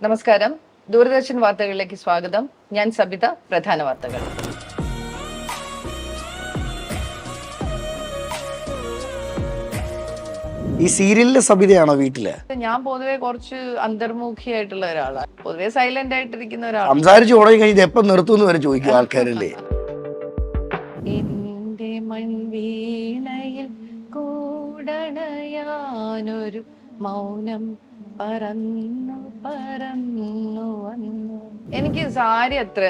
നമസ്കാരം. ദൂരദർശൻ വാർത്തകളിലേക്ക് സ്വാഗതം. ഞാൻ സബിത. പ്രധാന വാർത്തകൾ. ഈ സീരിയലിലെ സബിതയാണോ വീട്ടില്? ഞാൻ പൊതുവെ കുറച്ച് അന്തർമുഖിയായിട്ടുള്ള ഒരാളാണ്. പൊതുവെ സൈലന്റ് ആയിട്ടിരിക്കുന്ന ഒരാളാണ്. സംസാരിച്ച് തുടങ്ങി കഴിഞ്ഞ് എപ്പം നിർത്തുമെന്ന് വരെ ചോദിക്കും ആൾക്കാരല്ലേ? എന്റെ മൺവീണയിൽ കൂടണയാനൊരു മൗനം പറന്നു പറന്നു വന്നു. എനിക്ക് സാരി അത്ര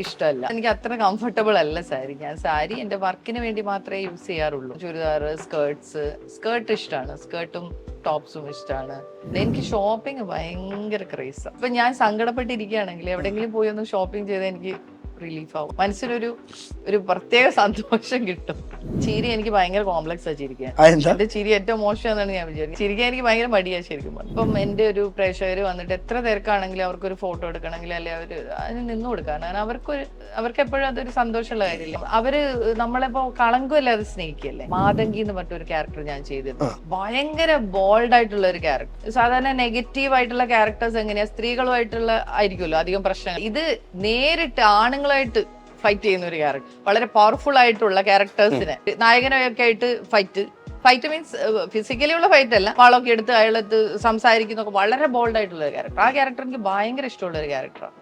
ഇഷ്ടമല്ല. എനിക്ക് അത്ര കംഫർട്ടബിൾ അല്ല സാരി. ഞാൻ സാരി എന്റെ വർക്കിന് വേണ്ടി മാത്രമേ യൂസ് ചെയ്യാറുള്ളൂ. ചുരിദാറ്, സ്കേർട്ട് ഇഷ്ടമാണ്. സ്കേർട്ടും ടോപ്സും ഇഷ്ടമാണ്. എനിക്ക് ഷോപ്പിംഗ് ഭയങ്കര ക്രേസാണ്. ഇപ്പൊ ഞാൻ സങ്കടപ്പെട്ടിരിക്കുകയാണെങ്കിൽ എവിടെയെങ്കിലും പോയി ഒന്ന് ഷോപ്പിംഗ് ചെയ്താൽ എനിക്ക് റിലീഫ് ആവും. മനസ്സിനൊരു പ്രത്യേക സന്തോഷം കിട്ടും. ചിരി എനിക്ക് ഭയങ്കര കോംപ്ലക്സ് ആ ചിരിക്കാൻ. എന്റെ ചിരി ഏറ്റവും മോശമാണെന്നാണ് ഞാൻ വിചാരിക്കുന്നത്. ചിരിക്കാൻ എനിക്ക് ഭയങ്കര മടിയാ ശരിക്കും. ഇപ്പം എന്റെ ഒരു പ്രേക്ഷകർ വന്നിട്ട് എത്ര തിരക്കാണെങ്കിലും അവർക്കൊരു ഫോട്ടോ എടുക്കണമെങ്കിൽ അല്ലെ അവര് അതിന് നിന്നു കൊടുക്കാൻ, അവർക്ക് എപ്പോഴും അതൊരു സന്തോഷമുള്ള കാര്യമില്ല. അവര് നമ്മളിപ്പോ കളങ്കമില്ലാതെ സ്നേഹിക്കല്ലേ. മാതങ്കി എന്ന് പറഞ്ഞൊരു ക്യാരക്ടർ ഞാൻ ചെയ്തിരുന്നു. ഭയങ്കര ബോൾഡ് ആയിട്ടുള്ള ഒരു ക്യാരക്ടർ. സാധാരണ നെഗറ്റീവ് ആയിട്ടുള്ള ക്യാരക്ടേഴ്സ് എങ്ങനെയാ സ്ത്രീകളുമായിട്ടുള്ള ആയിരിക്കുമല്ലോ അധികം പ്രശ്നങ്ങൾ. ഇത് നേരിട്ട് ആണുങ്ങളായിട്ട് ഫൈറ്റ് ചെയ്യുന്ന ഒരു ക്യാരക്ടർ. വളരെ പവർഫുൾ ആയിട്ടുള്ള ക്യാരക്ടേഴ്സിനെ നായകനൊക്കെ ആയിട്ട് ഫൈറ്റ് മീൻസ് ഫിസിക്കലി ഉള്ള ഫൈറ്റ് അല്ല. വാളൊക്കെ എടുത്ത് അയാളത്ത് സംസാരിക്കുന്നൊക്കെ വളരെ ബോൾഡ് ആയിട്ടുള്ള ഒരു ക്യാരക്ടർ. ആ ക്യാരക്ടർ എനിക്ക് ഭയങ്കര ഇഷ്ടമുള്ള ഒരു ക്യാരക്ടറാണ്.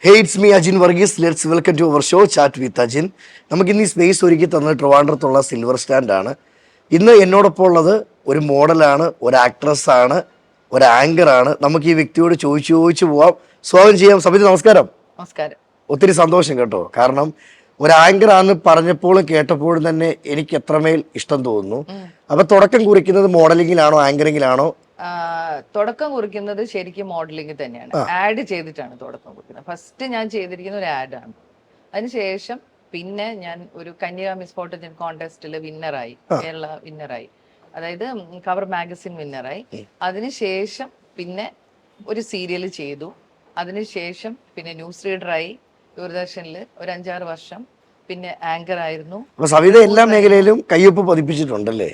Hey, it's me Ajin Varghese. Let's welcome to our show Chat with Ajin. നമുക്ക് ഇന്ന് ഈ സ്പേസ് ഒരുക്കി തന്നത് ട്രിവാൻഡ്രത്തുള്ള സിൽവർ സ്റ്റാൻഡ് ആണ്. ഇന്ന് എന്നോടൊപ്പം ഉള്ളത് ഒരു മോഡലാണ്, ഒരു ആക്ട്രസ് ആണ്, ഒരു ആങ്കർ ആണ്. നമുക്ക് ഈ വ്യക്തിയോട് ചോദിച്ചു പോവാം. സ്വാഗതം ചെയ്യാം. സബിത, നമസ്കാരം. നമസ്കാരം. ഒത്തിരി സന്തോഷം കേട്ടോ. കാരണം ഒരു ആങ്കർ ആണെന്ന് പറഞ്ഞപ്പോഴും കേട്ടപ്പോഴും തന്നെ എനിക്ക് എത്രമേൽ ഇഷ്ടം തോന്നുന്നു. അപ്പൊ തുടക്കം കുറിക്കുന്നത് മോഡലിംഗിലാണോ ആങ്കറിംഗിലാണോ? തുടക്കം കുറിക്കുന്നത് ശരിക്കും മോഡലിംഗ് തന്നെയാണ്. ആഡ് ചെയ്തിട്ടാണ് തുടക്കം കുറിക്കുന്നത്. ഫസ്റ്റ് ഞാൻ ചെയ്തിരിക്കുന്ന ഒരു ആഡാണ്. അതിനുശേഷം പിന്നെ ഞാൻ ഒരു കന്യാ മിസ് ഫോട്ടോജൻ കോൺടെസ്റ്റിൽ വിന്നറായി, കേരള വിന്നറായി, അതായത് കവർ മാഗസിൻ വിന്നറായി. അതിനുശേഷം പിന്നെ ഒരു സീരിയൽ ചെയ്തു. അതിനുശേഷം പിന്നെ ന്യൂസ് റീഡറായി ദൂരദർശനിൽ ഒരു 5-6 വർഷം. പിന്നെ ആങ്കർ ആയിരുന്നു. സവിത എല്ലാ മേഖലയിലും കയ്യൊപ്പ് പതിപ്പിച്ചിട്ടുണ്ടല്ലേ?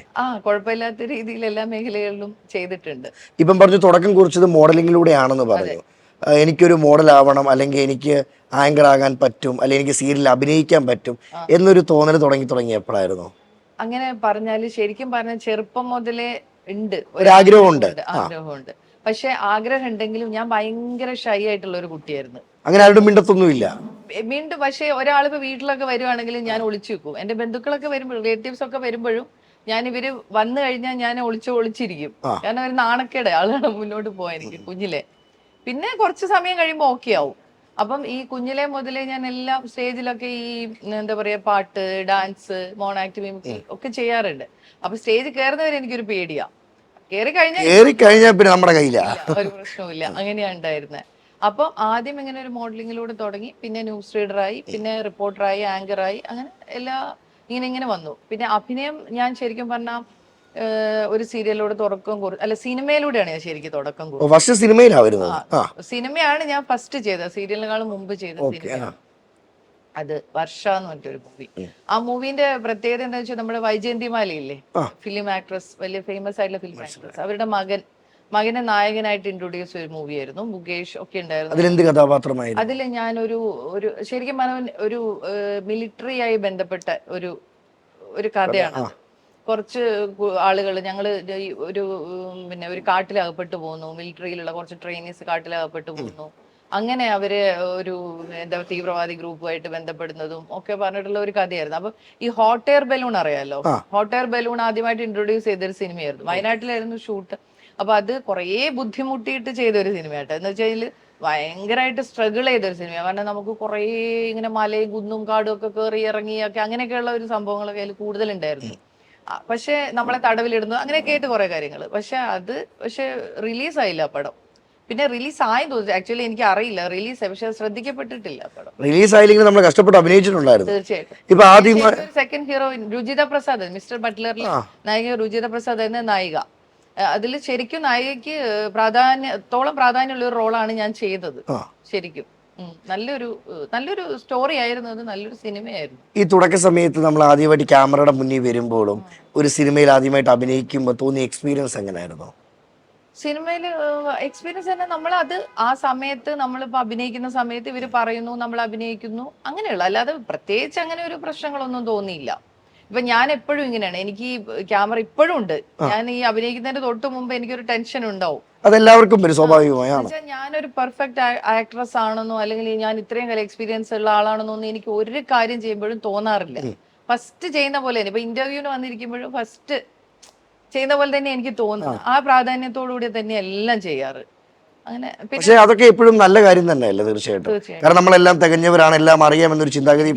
കുഴപ്പമില്ലാത്ത രീതിയിൽ എല്ലാ മേഖലകളിലും ചെയ്തിട്ടുണ്ട്. ഇപ്പം പറഞ്ഞു തുടക്കം കുറിച്ചത് മോഡലിംഗിലൂടെ ആണെന്ന് പറഞ്ഞു. എനിക്കൊരു മോഡൽ ആവണം, അല്ലെങ്കിൽ എനിക്ക് ആങ്കർ ആകാൻ പറ്റും, അല്ലെങ്കിൽ എനിക്ക് സീരിയലിൽ അഭിനയിക്കാൻ പറ്റും എന്നൊരു തോന്നൽ തുടങ്ങി എപ്പോഴായിരുന്നു? അങ്ങനെ പറഞ്ഞാല് ശരിക്കും പറഞ്ഞ ചെറുപ്പം മുതലേ ഉണ്ട് ഒരു ആഗ്രഹമുണ്ട്. പക്ഷെ ആഗ്രഹം ഉണ്ടെങ്കിലും ഞാൻ ഭയങ്കര ഷൈ ആയിട്ടുള്ള ഒരു കുട്ടിയായിരുന്നു. അങ്ങനെ ആരുടെ മിണ്ടത്തൊന്നുമില്ല. പക്ഷെ ഒരാളിപ്പോ വീട്ടിലൊക്കെ വരുവാണെങ്കിലും ഞാൻ ഒളിച്ചു വെക്കും. എന്റെ ബന്ധുക്കളൊക്കെ വരുമ്പോൾ, റിലേറ്റീവ്സ് ഒക്കെ വരുമ്പോഴും ഞാൻ ഇവര് വന്നു കഴിഞ്ഞാൽ ഞാൻ ഒളിച്ചിരിക്കും. കാരണം ഒരു നാണക്കേട് ആളാണ് മുന്നോട്ട് പോവാൻ എനിക്ക് കുഞ്ഞിലെ. പിന്നെ കുറച്ച് സമയം കഴിയുമ്പോൾ ഓക്കെ ആവും. അപ്പം ഈ കുഞ്ഞിലെ മുതലേ ഞാൻ എല്ലാം സ്റ്റേജിലൊക്കെ ഈ എന്താ പറയാ പാട്ട്, ഡാൻസ്, മോണോ ആക്ട്, മിമിക്രി ഒക്കെ ചെയ്യാറുണ്ട്. അപ്പൊ സ്റ്റേജ് കയറുന്നവരെ എനിക്കൊരു പേടിയാ. കേറി കഴിഞ്ഞാൽ പിന്നെ നമ്മുടെ കയ്യിലാ, ഒരു പ്രശ്നവുമില്ല. അങ്ങനെയാ ഉണ്ടായിരുന്നത്. അപ്പൊ ആദ്യം ഇങ്ങനെ ഒരു മോഡലിങ്ങിലൂടെ തുടങ്ങി, പിന്നെ ന്യൂസ് റീഡറായി, പിന്നെ റിപ്പോർട്ടറായി, ആങ്കറായി, അങ്ങനെ ഇങ്ങനെ വന്നു. പിന്നെ അഭിനയം ഞാൻ ശരിക്കും പറഞ്ഞാൽ ഒരു സീരിയലിലൂടെ സിനിമയിലൂടെയാണ് ഞാൻ ശരിക്കും തുടക്കം കുറിച്ചത്. സിനിമയാണ് ഞാൻ ഫസ്റ്റ് ചെയ്തത്. സീരിയലിനെക്കാളും മുമ്പ് ചെയ്ത സിനിമയാണ് അത്. വർഷ എന്ന് പറഞ്ഞൊരു മൂവി. ആ മൂവിന്റെ പ്രത്യേകത എന്താ വെച്ചാൽ നമ്മുടെ വൈജയന്തിമാലയില്ലേ, ഫിലിം ആക്ട്രസ്, വലിയ ഫേമസ് ആയിട്ടുള്ള ഫിലിം ആക്ട്രസ്, അവരുടെ മകനെ നായകനായിട്ട് ഇൻട്രൊഡ്യൂസ് ചെയ്ത മൂവി ആയിരുന്നു. മുകേഷ് ഒക്കെ ഉണ്ടായിരുന്നു അതിൽ. ഞാൻ ഒരു ശരിക്കും പറഞ്ഞ ഒരു മിലിറ്ററി ആയി ബന്ധപ്പെട്ട ഒരു കഥയാണ്. കുറച്ച് ആളുകൾ ഞങ്ങള് ഒരു കാട്ടിലകപ്പെട്ടു പോകുന്നു. മിലിറ്ററിയിലുള്ള കുറച്ച് ട്രെയിനീസ് കാട്ടിലകപ്പെട്ടു പോകുന്നു. അങ്ങനെ അവര് ഒരു തീവ്രവാദി ഗ്രൂപ്പുമായിട്ട് ബന്ധപ്പെടുന്നതും ഒക്കെ പറഞ്ഞിട്ടുള്ള ഒരു കഥയായിരുന്നു. അപ്പൊ ഈ ഹോട്ട് എയർ ബലൂൺ അറിയാലോ, ഹോട്ട് എയർ ബലൂൺ ആദ്യമായിട്ട് ഇൻട്രൊഡ്യൂസ് ചെയ്തൊരു സിനിമയായിരുന്നു. വയനാട്ടിലായിരുന്നു ഷൂട്ട്. അപ്പൊ അത് കുറേ ബുദ്ധിമുട്ടിയിട്ട് ചെയ്ത ഒരു സിനിമയായിട്ട്. എന്ന് വെച്ചാൽ ഭയങ്കരമായിട്ട് സ്ട്രഗിൾ ചെയ്തൊരു സിനിമയാണ്. കാരണം നമുക്ക് കുറേ ഇങ്ങനെ മലയും കുന്നും കാടും ഒക്കെ കയറി ഇറങ്ങിയൊക്കെ അങ്ങനെയൊക്കെയുള്ള ഒരു സംഭവങ്ങളൊക്കെ അതിൽ കൂടുതലുണ്ടായിരുന്നു. പക്ഷെ നമ്മളെ തടവിലിടുന്നു, അങ്ങനെയൊക്കെ ആയിട്ട് കുറെ കാര്യങ്ങൾ. പക്ഷെ റിലീസായില്ല പടം. പിന്നെ റിലീസ് ആയി തോന്നുന്നു. ആക്ച്വലി എനിക്ക് അറിയില്ല റിലീസ്, പക്ഷെ ശ്രദ്ധിക്കപ്പെട്ടിട്ടില്ല പടം. റിലീസ് ആയില്ലെങ്കിൽ നമ്മൾ കഷ്ടപ്പെട്ട് അഭിനയിച്ചിട്ടുണ്ടായിരുന്നു. തീർച്ചയായിട്ടും. Second heroine Ruchita Prasad, mister ബട്ട്ലറിൽ നായിക രുചിത പ്രസാദ് എന്ന നായിക. അതിൽ ശരിക്കും നായികയ്ക്ക് പ്രാധാന്യമുള്ള ഒരു റോളാണ് ഞാൻ ചെയ്തത് ശരിക്കും. നല്ലൊരു സ്റ്റോറി ആയിരുന്നു അത്, നല്ലൊരു സിനിമയായിരുന്നു. ഈ തുടക്ക സമയത്ത് നമ്മൾ ആദ്യമായിട്ട് ക്യാമറയുടെ മുന്നിൽ വരുമ്പോഴും ഒരു സിനിമയിൽ ആദ്യമായിട്ട് അഭിനയിക്കുമ്പോൾ തോന്നിയ എക്സ്പീരിയൻസ് എങ്ങനെയായിരുന്നു? സിനിമയിൽ എക്സ്പീരിയൻസ് തന്നെ, നമ്മൾ അത് ആ സമയത്ത് നമ്മളിപ്പോ അഭിനയിക്കുന്ന സമയത്ത് ഇവര് പറയുന്നു, നമ്മൾ അഭിനയിക്കുന്നു, അങ്ങനെയുള്ള, അല്ലാതെ പ്രത്യേകിച്ച് അങ്ങനെ ഒരു പ്രശ്നങ്ങളൊന്നും തോന്നിയില്ല. ഇപ്പൊ ഞാൻ എപ്പോഴും ഇങ്ങനെയാണ്, എനിക്ക് ഈ ക്യാമറ ഇപ്പോഴും ഉണ്ട്. ഞാൻ ഈ അഭിനയിക്കുന്നതിന്റെ തൊട്ട് മുമ്പ് എനിക്കൊരു ടെൻഷൻ ഉണ്ടാവും. അതെല്ലാവർക്കും വരും, സ്വാഭാവികമായാണ്. ഞാനൊരു പെർഫെക്റ്റ് ആക്ട്രസ് ആണെന്നോ അല്ലെങ്കിൽ ഞാൻ ഇത്രയും കാലം എക്സ്പീരിയൻസ് ഉള്ള ആളാണെന്നോ ഒന്നും എനിക്ക് ഒരു കാര്യം ചെയ്യുമ്പോഴും തോന്നാറില്ല. ഫസ്റ്റ് ചെയ്യുന്ന പോലെ തന്നെ, ഇപ്പൊ ഇന്റർവ്യൂവിന് വന്നിരിക്കുമ്പോഴും ഫസ്റ്റ് ചെയ്യുന്ന പോലെ തന്നെ എനിക്ക് തോന്നുന്നു. ആ പ്രാധാന്യത്തോടുകൂടി തന്നെ എല്ലാം ചെയ്യാറ്. അങ്ങനെ. പക്ഷെ അതൊക്കെ എപ്പോഴും നല്ല കാര്യം തന്നെയല്ലേ? തീർച്ചയായിട്ടും. കാരണം നമ്മളെല്ലാം തികഞ്ഞവരാണ്, എല്ലാം അറിയാമെന്നൊരു ചിന്താഗതി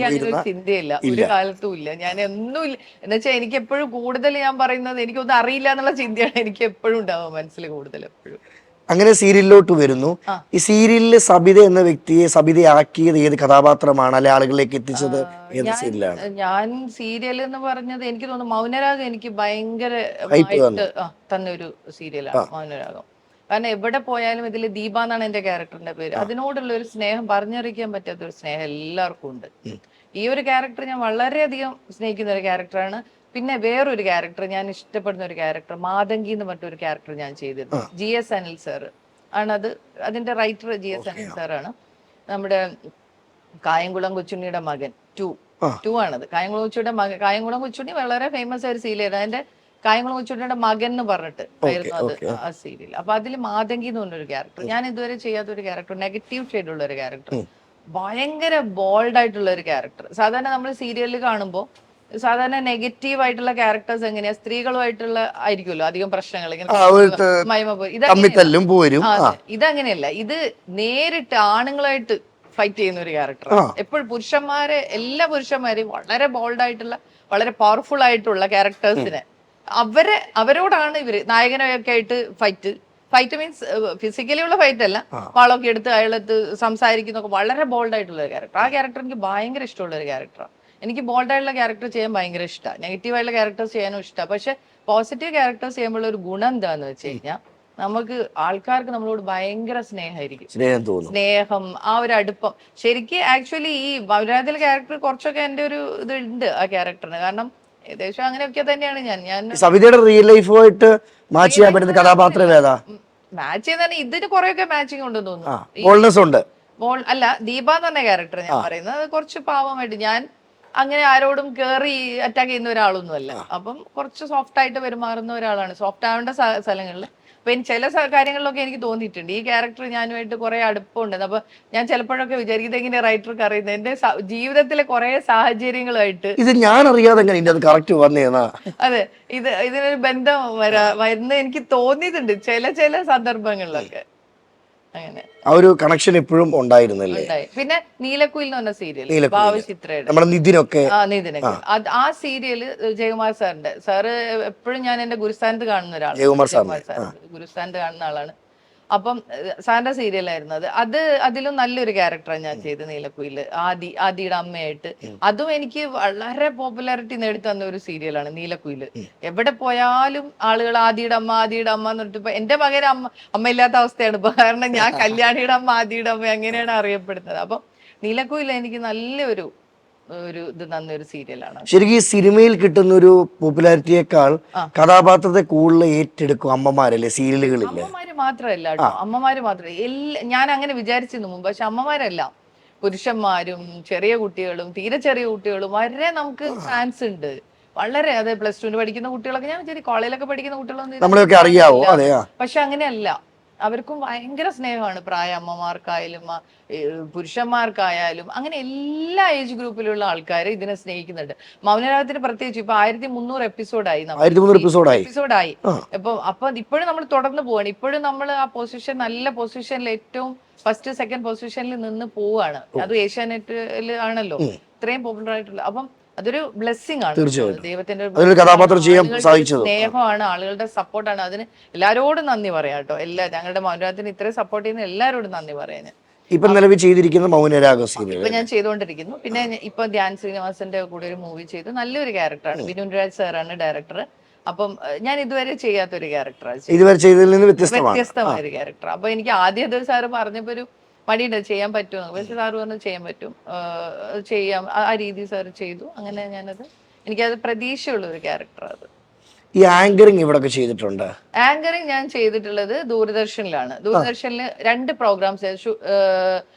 ചിന്തയില്ല, ഒരു കാലത്തും ഇല്ല. ഞാൻ എന്നും ഇല്ല എന്ന് വെച്ചാൽ എനിക്ക് എപ്പോഴും കൂടുതൽ ഞാൻ പറയുന്നത് എനിക്കൊന്നും അറിയില്ല എന്നുള്ള ചിന്തയാണ് എനിക്ക് എപ്പോഴും ഉണ്ടാവുക മനസ്സിൽ കൂടുതൽ എപ്പോഴും. അങ്ങനെ സീരിയലിലോട്ട് വരുന്നു. ഈ സീരിയലില് സബിത എന്ന വ്യക്തിയെ സബിതയാക്കിയത് ഏത് കഥാപാത്രമാണ്, അല്ലെ ആളുകളിലേക്ക് എത്തിച്ചത് ഏത് സീരിയലാണ്? ഞാൻ സീരിയൽ എന്ന് പറഞ്ഞത് എനിക്ക് തോന്നുന്നു മൗനരാഗം എനിക്ക് ഭയങ്കര തന്നൊരു സീരിയലാണ് മൗനരാഗം. കാരണം എവിടെ പോയാലും ഇതിൽ ദീപ എന്നാണ് എന്റെ ക്യാരക്ടറിന്റെ പേര്. അതിനോടുള്ള ഒരു സ്നേഹം പറഞ്ഞറിയിക്കാൻ പറ്റാത്ത ഒരു സ്നേഹം എല്ലാവർക്കും ഉണ്ട്. ഈ ഒരു ക്യാരക്ടർ ഞാൻ വളരെയധികം സ്നേഹിക്കുന്ന ഒരു ക്യാരക്ടറാണ്. പിന്നെ വേറൊരു ക്യാരക്ടർ, ഞാൻ ഇഷ്ടപ്പെടുന്ന ഒരു ക്യാരക്ടർ മാതങ്കി എന്ന് പറഞ്ഞൊരു ക്യാരക്ടർ ഞാൻ ചെയ്തിരുന്നു. GS അനിൽ സാർ ആണത്, അതിന്റെ റൈറ്റർ GS അനിൽ സാറാണ്. നമ്മുടെ കായംകുളം കൊച്ചുണ്ണിയുടെ മകൻ ടു ആണത്. കായംകുളം കൊച്ചുണ്ണി വളരെ ഫേമസ് ആയ ഒരു സീരിയൽ. അതിന്റെ കായംകുളം കൊച്ചുണ്ണിയുടെ മകൻ എന്ന് പറഞ്ഞിട്ട് ആയിരുന്നു അത് ആ സീരിയൽ. അപ്പൊ അതിൽ മാതങ്കി എന്ന് പറഞ്ഞൊരു ക്യാരക്ടർ, ഞാൻ ഇതുവരെ ചെയ്യാത്ത ഒരു ക്യാരക്ടർ, നെഗറ്റീവ് ഷെയ്ഡ് ഉള്ള ഒരു ക്യാരക്ടർ, ഭയങ്കര ബോൾഡ് ആയിട്ടുള്ള ഒരു ക്യാരക്ടർ. സാധാരണ നമ്മൾ സീരിയലിൽ കാണുമ്പോൾ സാധാരണ നെഗറ്റീവ് ആയിട്ടുള്ള ക്യാരക്ടേഴ്സ് എങ്ങനെയാ, സ്ത്രീകളുമായിട്ടുള്ള ആയിരിക്കുമല്ലോ അധികം പ്രശ്നങ്ങൾ, ഇതങ്ങനെയല്ല. ഇത് നേരിട്ട് ആണുങ്ങളായിട്ട് ഫൈറ്റ് ചെയ്യുന്ന ഒരു ക്യാരക്ടർ. എപ്പോഴും എല്ലാ പുരുഷന്മാരെയും വളരെ ബോൾഡ് ആയിട്ടുള്ള, വളരെ പവർഫുൾ ആയിട്ടുള്ള ക്യാരക്ടേഴ്സിനെ അവരോടാണ് ഇവര് നായകനൊക്കെ ആയിട്ട് ഫൈറ്റ് മീൻസ് ഫിസിക്കലി ഉള്ള ഫൈറ്റ് അല്ല, വാളൊക്കെ എടുത്ത് അയാളത്ത് സംസാരിക്കുന്നൊക്കെ വളരെ ബോൾഡ് ആയിട്ടുള്ള ഒരു ക്യാരക്ടർ. ആ ക്യാരക്ടർ എനിക്ക് ഭയങ്കര ഇഷ്ടമുള്ള ഒരു ക്യാരക്ടറാണ്. എനിക്ക് ബോൾഡ് ആയിട്ടുള്ള ക്യാരക്ടർ ചെയ്യാൻ ഭയങ്കര ഇഷ്ടമാണ്, നെഗറ്റീവ് ആയിട്ടുള്ള ക്യാരക്ടേഴ്സ് ചെയ്യാനും ഇഷ്ടമാണ്. പക്ഷെ പോസിറ്റീവ് ക്യാരക്ടേഴ്സ് ചെയ്യുമ്പോൾ ഒരു ഗുണം എന്താന്ന് വെച്ച് കഴിഞ്ഞാൽ നമുക്ക് ആൾക്കാർക്ക് നമ്മളോട് ഭയങ്കര സ്നേഹമായിരിക്കും, സ്നേഹം, ആ ഒരു അടുപ്പം. ശരിക്കും ആക്ച്വലി ഈ മൗനരാഗത്തിലെ ക്യാരക്ടർ കുറച്ചൊക്കെ എന്റെ ഒരു ഇത് ഉണ്ട് ആ ക്യാരക്ടറിന്. കാരണം ഏകദേശം അങ്ങനെയൊക്കെ തന്നെയാണ് ഞാൻ സവിതയുടെ റിയൽ ലൈഫുമായിട്ട് മാച്ച് ചെയ്യാൻ പറ്റുന്ന കഥാപാത്രം ഏതാ? മാച്ച് ചെയ്താൽ ഇതിന് കുറെയൊക്കെ മാച്ചിങ് ഉണ്ടെന്ന് തോന്നുന്നു. അല്ല, ദീപ എന്ന് പറഞ്ഞ ക്യാരക്ടർ ഞാൻ പറയുന്നത് കുറച്ച് പാവമായിട്ട്, ഞാൻ അങ്ങനെ ആരോടും കേറി അറ്റാക്ക് ചെയ്യുന്ന ഒരാളൊന്നും അല്ല. അപ്പം കുറച്ച് സോഫ്റ്റ് ആയിട്ട് പെരുമാറുന്ന ഒരാളാണ്, സോഫ്റ്റ് ആവേണ്ട സ്ഥലങ്ങളിൽ. അപ്പൊ ചില കാര്യങ്ങളിലൊക്കെ എനിക്ക് തോന്നിയിട്ടുണ്ട് ഈ ക്യാരക്ടർ ഞാനുമായിട്ട് കുറെ അടുപ്പമുണ്ട്. അപ്പൊ ഞാൻ ചിലപ്പോഴൊക്കെ വിചാരിക്കുന്നത് എങ്ങനെ റൈറ്റർക്ക് അറിയുന്നത് എന്റെ ജീവിതത്തിലെ കുറെ സാഹചര്യങ്ങളായിട്ട് ഇത് ഞാൻ അറിയാതെ അതെ, ഇതിനൊരു ബന്ധം വരുന്ന എനിക്ക് തോന്നിയിട്ടുണ്ട് ചില സന്ദർഭങ്ങളിലൊക്കെ. അങ്ങനെ ആ ഒരു കണക്ഷൻ എപ്പോഴും ഉണ്ടായിരുന്നല്ലേ? പിന്നെ നീലക്കുയിൽ എന്ന് പറഞ്ഞ സീരിയൽ ഭാവചിത്രയുടെ നിതിനൊക്കെ ആ സീരിയല് ജയകുമാർ സാറ് എപ്പോഴും ഞാൻ എന്റെ ഗുരുസ്ഥാനത്ത് കാണുന്ന ഒരാളാണ്. ഗുരുസ്ഥാനത്ത് കാണുന്ന ആളാണ്. അപ്പം സാറിന്റെ സീരിയലായിരുന്നു അത് അതിലും നല്ലൊരു ക്യാരക്ടറാണ് ഞാൻ ചെയ്തത് നീലക്കുയില്. ആദിയുടെ അമ്മയായിട്ട്. അതും എനിക്ക് വളരെ പോപ്പുലാരിറ്റി നേടിത്തന്ന ഒരു സീരിയലാണ് നീലക്കുയില്. എവിടെ പോയാലും ആളുകൾ ആദിയുടെ അമ്മ എന്ന് പറഞ്ഞിട്ട്, ഇപ്പൊ എന്റെ പകരം അമ്മയില്ലാത്ത അവസ്ഥയാണ് ഇപ്പൊ. കാരണം ഞാൻ കല്യാണിയുടെ അമ്മ, ആദിയുടെ അമ്മ അങ്ങനെയാണ് അറിയപ്പെടുന്നത്. അപ്പം നീലക്കുയില് എനിക്ക് നല്ലൊരു ഇത് നന്നൊരു സീരിയലാണ്. ശരിക്കും ഈ സിനിമയിൽ കിട്ടുന്ന ഒരു പോപ്പുലാരിറ്റിയേക്കാൾ കഥാപാത്രത്തെ കൂടുതൽ ഏറ്റെടുക്കും അമ്മമാരല്ലേ സീരിയലുകളിൽ? അമ്മമാര് മാത്രമല്ല കേട്ടോ, അമ്മമാര് മാത്രമല്ല. ഞാൻ അങ്ങനെ വിചാരിച്ചിരുന്നു മുമ്പ്, പക്ഷെ അമ്മമാരെല്ലാം പുരുഷന്മാരും ചെറിയ കുട്ടികളും തീരെ ചെറിയ കുട്ടികളും വരെ നമുക്ക് ഫാൻസ് ഉണ്ട്. വളരെ, അതെ, +2 പഠിക്കുന്ന കുട്ടികളൊക്കെ, ഞാൻ വിചാരിച്ചു കോളേജിലൊക്കെ പഠിക്കുന്ന കുട്ടികളൊന്നും അറിയാവോ? പക്ഷെ അങ്ങനെയല്ല, അവർക്കും ഭയങ്കര സ്നേഹമാണ്. പ്രായ അമ്മമാർക്കായാലും പുരുഷന്മാർക്കായാലും അങ്ങനെ എല്ലാ ഏജ് ഗ്രൂപ്പിലുള്ള ആൾക്കാരെ ഇതിനെ സ്നേഹിക്കുന്നുണ്ട്. മൗനരാഗത്തിന് പ്രത്യേകിച്ച് ഇപ്പൊ 1300 എപ്പിസോഡായി. അപ്പൊ ഇപ്പോഴും നമ്മൾ തുടർന്ന് പോവാണ്. ഇപ്പോഴും നമ്മൾ ആ പൊസിഷൻ, നല്ല പൊസിഷനിൽ, ഏറ്റവും ഫസ്റ്റ് സെക്കൻഡ് പൊസിഷനിൽ നിന്ന് പോവാണ്. അത് ഏഷ്യാനെറ്റിൽ ആണല്ലോ ഇത്രയും പോപ്പുലർ ആയിട്ടുള്ള. അപ്പം അതൊരു ബ്ലെസ്സിങ് ആണ്, ദൈവത്തിന്റെ സ്നേഹമാണ്, ആളുകളുടെ സപ്പോർട്ടാണ്. അതിന് എല്ലാരോടും നന്ദി പറയാം കേട്ടോ. ഞങ്ങളുടെ മൗനരാഗത്തിന് ഇത്രയും സപ്പോർട്ട് ചെയ്യുന്ന എല്ലാരോടും നന്ദി പറയാൻ. ഇപ്പൊ നിലവിൽ ചെയ്തിരിക്കുന്ന മൗനരാഗം സീരിയൽ ഇപ്പൊ ഞാൻ ചെയ്തുകൊണ്ടിരിക്കുന്നു. പിന്നെ ഇപ്പൊ ധ്യാൻ ശ്രീനിവാസന്റെ കൂടെ ഒരു മൂവി ചെയ്തു, നല്ലൊരു ക്യാരക്ടറാണ്. ബിനുരാജ് സാറാണ് ഡയറക്ടർ. അപ്പം ഞാൻ ഇതുവരെ ചെയ്യാത്തൊരു ക്യാരക്ടറാണ്, ഇതുവരെ ചെയ്തതിൽ നിന്ന് വ്യത്യസ്തമായ ഒരു ക്യാരക്ടർ. അപ്പൊ എനിക്ക് ആദ്യം സാറ് പറഞ്ഞപ്പോ മടിയുണ്ട് ചെയ്യാൻ പറ്റുമോ, പക്ഷെ സാറ് പറഞ്ഞു ചെയ്യാൻ പറ്റും, ചെയ്യാം, ആ രീതി സാർ ചെയ്തു. അങ്ങനെ ഞാനത്, എനിക്കത് പ്രതീക്ഷയുള്ള ഒരു ക്യാരക്ടർ അത്. ഈ ആങ്കറിങ് ഇവിടെയൊക്കെ ചെയ്തിട്ടുണ്ട്? ആങ്കറിങ് ഞാൻ ചെയ്തിട്ടുള്ളത് ദൂരദർശനിലാണ്. ദൂരദർശനിൽ രണ്ട് പ്രോഗ്രാം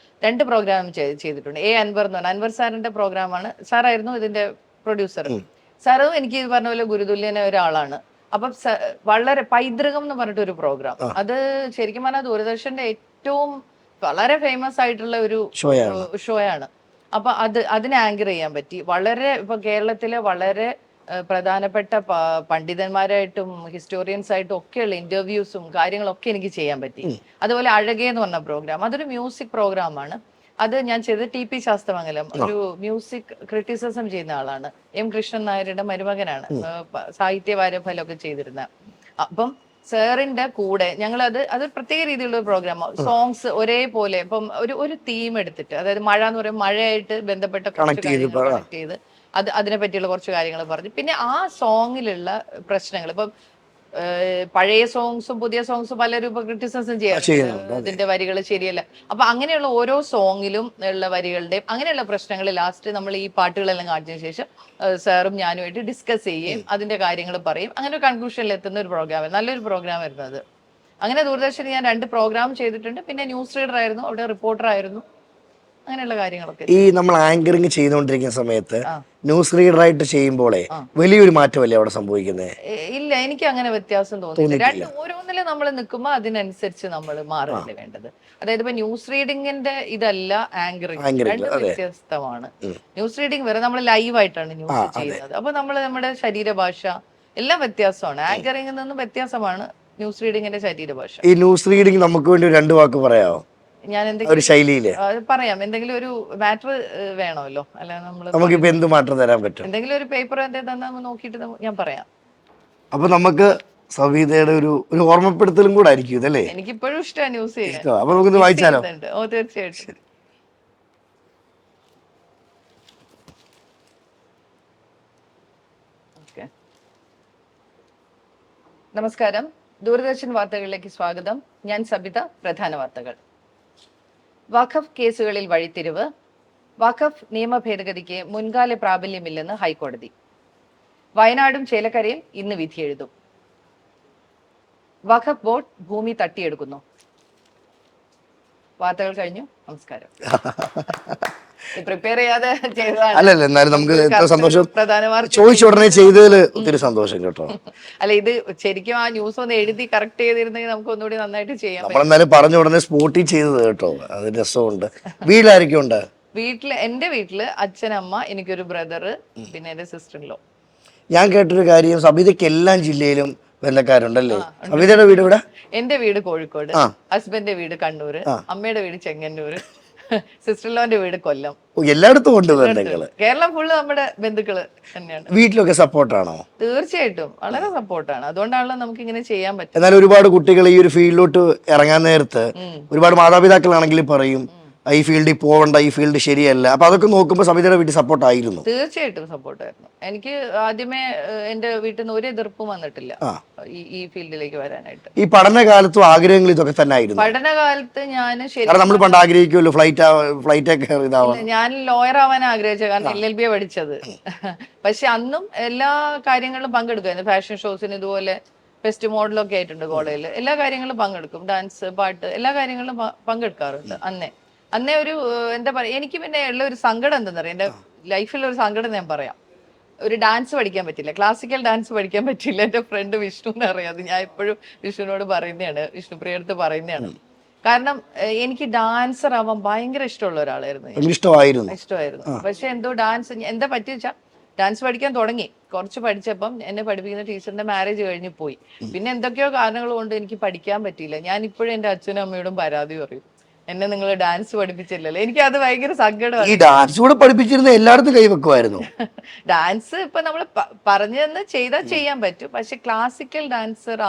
ചെയ്തിട്ടുണ്ട്. അൻവർ എന്ന് പറഞ്ഞ അൻവർ സാറിന്റെ പ്രോഗ്രാമാണ്. സാറായിരുന്നു ഇതിന്റെ പ്രൊഡ്യൂസർ. സാറും എനിക്ക് ഇത് പറഞ്ഞ പോലെ ഗുരുതുല്യന ഒരാളാണ്. അപ്പം വളരെ പൈതൃകം എന്ന് പറഞ്ഞിട്ട് ഒരു പ്രോഗ്രാം, അത് ശരിക്കും പറഞ്ഞാൽ ദൂരദർശന്റെ ഏറ്റവും വളരെ ഫേമസ് ആയിട്ടുള്ള ഒരു ഷോയാണ്. അപ്പൊ അതിനെ ആങ്കർ ചെയ്യാൻ പറ്റി. വളരെ ഇപ്പൊ കേരളത്തിലെ വളരെ പ്രധാനപ്പെട്ട പണ്ഡിതന്മാരായിട്ടും ഹിസ്റ്റോറിയൻസ് ആയിട്ടും ഒക്കെയുള്ള ഇന്റർവ്യൂസും കാര്യങ്ങളൊക്കെ എനിക്ക് ചെയ്യാൻ പറ്റി. അതുപോലെ അഴകേ എന്ന് പറഞ്ഞ പ്രോഗ്രാം, അതൊരു മ്യൂസിക് പ്രോഗ്രാമാണ്. അത് ഞാൻ ചെയ്തത് TP ശാസ്തമംഗലം, ഒരു മ്യൂസിക് ക്രിറ്റിസിസം ചെയ്യുന്ന ആളാണ്. കൃഷ്ണൻ നായരുടെ മരുമകനാണ്, സാഹിത്യ വാരഫലമൊക്കെ ചെയ്തിരുന്ന. അപ്പം സാറിന്റെ കൂടെ ഞങ്ങൾ അത് പ്രത്യേക രീതിയിലുള്ള പ്രോഗ്രാം, സോങ്സ് ഒരേപോലെ, ഇപ്പം ഒരു തീം എടുത്തിട്ട്, അതായത് മഴ എന്ന് പറയുമ്പോൾ മഴയായിട്ട് ബന്ധപ്പെട്ട കണക്ട് ചെയ്ത് അതിനെ പറ്റിയുള്ള കുറച്ച് കാര്യങ്ങൾ പറഞ്ഞു. പിന്നെ ആ സോങ്ങിലുള്ള പ്രശ്നങ്ങൾ, ഇപ്പം പഴയ സോങ്സും പുതിയ സോങ്സും പലരും ഇപ്പൊ ക്രിറ്റിസിസം ചെയ്യാറുണ്ട്, ഇതിന്റെ വരികൾ ശരിയല്ല. അപ്പൊ അങ്ങനെയുള്ള ഓരോ സോങ്ങിലും ഉള്ള വരികളുടെയും അങ്ങനെയുള്ള പ്രശ്നങ്ങൾ ലാസ്റ്റ് നമ്മൾ ഈ പാട്ടുകളെല്ലാം കാണിച്ചതിന് ശേഷം സാറും ഞാനുമായിട്ട് ഡിസ്കസ് ചെയ്യുകയും അതിന്റെ കാര്യങ്ങൾ പറയും. അങ്ങനെ ഒരു കൺക്ലൂഷനിൽ എത്തുന്ന ഒരു പ്രോഗ്രാം, നല്ലൊരു പ്രോഗ്രാം ആയിരുന്നു അത്. അങ്ങനെ ദൂരദർശനിൽ ഞാൻ 2 പ്രോഗ്രാം ചെയ്തിട്ടുണ്ട്. പിന്നെ ന്യൂസ് റീഡർ ആയിരുന്നു, അവിടെ റിപ്പോർട്ടർ ആയിരുന്നു, അങ്ങനെയുള്ള കാര്യങ്ങളൊക്കെ. ഈ നമ്മൾ ആങ്കറിങ് ചെയ്തുകൊണ്ടിരിക്കുന്ന സമയത്ത് ന്യൂസ് റീഡർ ആയിട്ട് ചെയ്യുമ്പോഴേ വലിയൊരു മാറ്റമല്ലേ അവിടെ സംഭവിക്കുന്നത്? ഇല്ല, എനിക്ക് അങ്ങനെ വ്യത്യാസം തോന്നിയില്ല. ഓരോന്നിലും നമ്മൾ നിൽക്കുമ്പോൾ അതിനനുസരിച്ച് നമ്മൾ മാറുകയല്ലേ വേണ്ടത്. അതായത് ഇപ്പൊ ന്യൂസ് റീഡിങ്ങിന്റെ ഇതല്ല ആങ്കറിങ്, രണ്ടും വ്യത്യസ്തമാണ്. ന്യൂസ് റീഡിങ് വരെ നമ്മൾ ലൈവായിട്ടാണ് ന്യൂസ് ചെയ്യുന്നത്. അപ്പൊ നമ്മുടെ ശരീരഭാഷ എല്ലാം വ്യത്യാസമാണ്. ആങ്കറിങ്ങിൽ നിന്നും വ്യത്യാസമാണ് ന്യൂസ് റീഡിങ്ങിന്റെ ശരീരഭാഷ. ഈ ന്യൂസ് റീഡിങ് നമുക്ക് വേണ്ടി 2 വാക്ക് പറയാമോ? ഞാൻ പറയാം, എന്തെങ്കിലും ഒരു മാറ്റർ വേണമല്ലോ, അല്ല നമുക്കിപ്പോ എന്ത് മാറ്റം തരാൻ പറ്റും? എന്തെങ്കിലും ഒരു പേപ്പർ എന്താ നോക്കിയിട്ട് ഞാൻ പറയാം. അപ്പൊ നമുക്ക് സവിതയുടെ ഒരു ഓർമ്മപ്പെടുത്തലും കൂടെ ആയിരിക്കും ഇതല്ലേ? എനിക്കിപ്പോഴും ഇഷ്ടമാണ് ന്യൂസ് ചെയ്യാൻ. അപ്പൊ നമുക്കിത് വായിച്ചാലോ? ഓ തീർച്ചയായിട്ടും. നമസ്കാരം, ദൂരദർശൻ വാർത്തകളിലേക്ക് സ്വാഗതം. ഞാൻ സബിത. പ്രധാന വാർത്തകൾ. വഖഫ് കേസുകളിൽ വഴിത്തിരിവ്. വഖഫ് നിയമ ഭേദഗതിക്ക് മുൻകാല പ്രാബല്യമില്ലെന്ന് ഹൈക്കോടതി. വയനാടും ചേലക്കരയും ഇന്ന് വിധിയെഴുതും. വഖഫ് ബോർഡ് ഭൂമി തട്ടിയെടുക്കുന്നു. വാർത്തകൾ കഴിഞ്ഞു. നമസ്കാരം. പ്രിപ്പയർ ചെയ്യാതെ അല്ലല്ല, എന്നാലും നമുക്ക് സന്തോഷം. ചോദിച്ച ഉടനെ ചെയ്തതിൽ ഒത്തിരി സന്തോഷം കേട്ടോ. അല്ല, ഇത് ശരിക്കും ആ ന്യൂസ് ഒന്ന് എഴുതി കറക്റ്റ് ചെയ്തിരുന്നെങ്കിൽ നമുക്ക് ഒന്നുകൂടി നന്നായിട്ട് ചെയ്യാം. നമ്മളെന്നാലും പറഞ്ഞ ഉടനെ സ്പോട്ടിൽ ചെയ്തത് കേട്ടോ, അത് രസമുണ്ട്. വീട്ടിലായിരിക്കും ഉണ്ട്? എന്റെ വീട്ടില് അച്ഛനമ്മ, എനിക്കൊരു ബ്രദർ, പിന്നെ എന്റെ സിസ്റ്റർ ഇൻ ലോ. ഞാൻ കേട്ടൊരു കാര്യം, സബിതയ്ക്ക് എല്ലാ ജില്ലയിലും ബന്ധക്കാരുണ്ടല്ലേ? സബിതയുടെ വീട് ഇവിടെ? എന്റെ വീട് കോഴിക്കോട്, ഹസ്ബൻഡിന്റെ വീട് കണ്ണൂര്, അമ്മയുടെ വീട് ചെങ്ങന്നൂര്, സിസ്റ്റർ ലോന്റെ വീട് കൊല്ലം. എല്ലായിടത്തും ഉണ്ട് ബന്ധുക്കള്. കേരളം ഫുള്ള് നമ്മുടെ ബന്ധുക്കള് തന്നെയാണ്. വീട്ടിലൊക്കെ സപ്പോർട്ടാണോ? തീർച്ചയായിട്ടും വളരെ സപ്പോർട്ടാണ്. അതുകൊണ്ടാണല്ലോ നമുക്ക് ഇങ്ങനെ ചെയ്യാൻ പറ്റും. എന്നാൽ ഒരുപാട് കുട്ടികൾ ഈ ഒരു ഫീൽഡിലോട്ട് ഇറങ്ങാൻ നേരത്ത് ഒരുപാട് മാതാപിതാക്കളാണെങ്കിൽ പറയും ഈ ഫീൽഡിൽ പോകണ്ട, ഈ ഫീൽഡ് ശരിയല്ല. അപ്പൊ അതൊക്കെ നോക്കുമ്പോൾ സബിതയുടെ വീട്ടിൽ സപ്പോർട്ടായിരുന്നു? തീർച്ചയായിട്ടും സപ്പോർട്ടായിരുന്നു. എനിക്ക് ആദ്യമേ എന്റെ വീട്ടിൽ നിന്ന് ഒരു എതിർപ്പും വന്നിട്ടില്ല ഈ ഫീൽഡിലേക്ക് വരാനായിട്ട്. ഈ പഠനകാലത്തും ആഗ്രഹങ്ങൾ ഇതൊക്കെ തന്നെ ആയിരുന്നു? പഠനകാലത്ത് ഞാൻ നമ്മൾ പണ്ട് ആഗ്രഹിക്കുമല്ലോ ഫ്ലൈറ്റ് ഒക്കെ ഇതാവാൻ. ഞാൻ ലോയർ ആവാൻ ആഗ്രഹിച്ചത്, കാരണം LLB പഠിച്ചത്. പക്ഷെ അന്നും എല്ലാ കാര്യങ്ങളിലും പങ്കെടുക്കുമായിരുന്നു. ഫാഷൻ ഷോസിന് ഇതുപോലെ ഫെസ്റ്റ് മോഡലൊക്കെ ആയിട്ടുണ്ട് കോളേജിൽ. എല്ലാ കാര്യങ്ങളിലും പങ്കെടുക്കും. ഡാൻസ്, പാട്ട്, എല്ലാ കാര്യങ്ങളിലും പങ്കെടുക്കാറുണ്ട്. അന്നേ ഒരു എന്താ പറയാ, എനിക്ക് പിന്നെ ഉള്ള ഒരു സങ്കടം എന്താ പറയാ, എന്റെ ലൈഫിലൊരു സങ്കടം ഞാൻ പറയാം. ഒരു ഡാൻസ് പഠിക്കാൻ പറ്റില്ല, ക്ലാസിക്കൽ ഡാൻസ് പഠിക്കാൻ പറ്റില്ല. എന്റെ ഫ്രണ്ട് വിഷ്ണുവിനെ അറിയാം, ഞാൻ എപ്പോഴും വിഷ്ണുവിനോട് പറയുന്നതാണ്, വിഷ്ണുപ്രിയടുത്ത് പറയുന്നതാണ്. കാരണം എനിക്ക് ഡാൻസർ ആവാൻ ഭയങ്കര ഇഷ്ടമുള്ള ഒരാളായിരുന്നു. ഇഷ്ടമായിരുന്നു. പക്ഷെ എന്തോ ഡാൻസ് എന്താ പറ്റി വെച്ചാൽ, ഡാൻസ് പഠിക്കാൻ തുടങ്ങി, കുറച്ച് പഠിച്ചപ്പം എന്നെ പഠിപ്പിക്കുന്ന ടീച്ചറിന്റെ മാരേജ് കഴിഞ്ഞ് പോയി. പിന്നെ എന്തൊക്കെയോ കാരണങ്ങൾ കൊണ്ട് എനിക്ക് പഠിക്കാൻ പറ്റിയില്ല. ഞാൻ ഇപ്പോഴും എന്റെ അച്ഛനും അമ്മയോടും പരാതി പറയും, എന്നെ നിങ്ങൾ ഡാൻസ് പഠിപ്പിച്ചില്ലല്ലോ. എനിക്ക് അത് ഭയങ്കര സങ്കടമാണ്. ഈ ഡാൻസ് കൂടെ പഠിപ്പിച്ചിരുന്ന എല്ലായിടത്തും കൈവെക്കുമായിരുന്നു. ഡാൻസ് ഇപ്പൊ നമ്മൾ പറഞ്ഞു തന്ന് ചെയ്താൽ ചെയ്യാൻ പറ്റും, പക്ഷെ ക്ലാസിക്കൽ ഡാൻസർ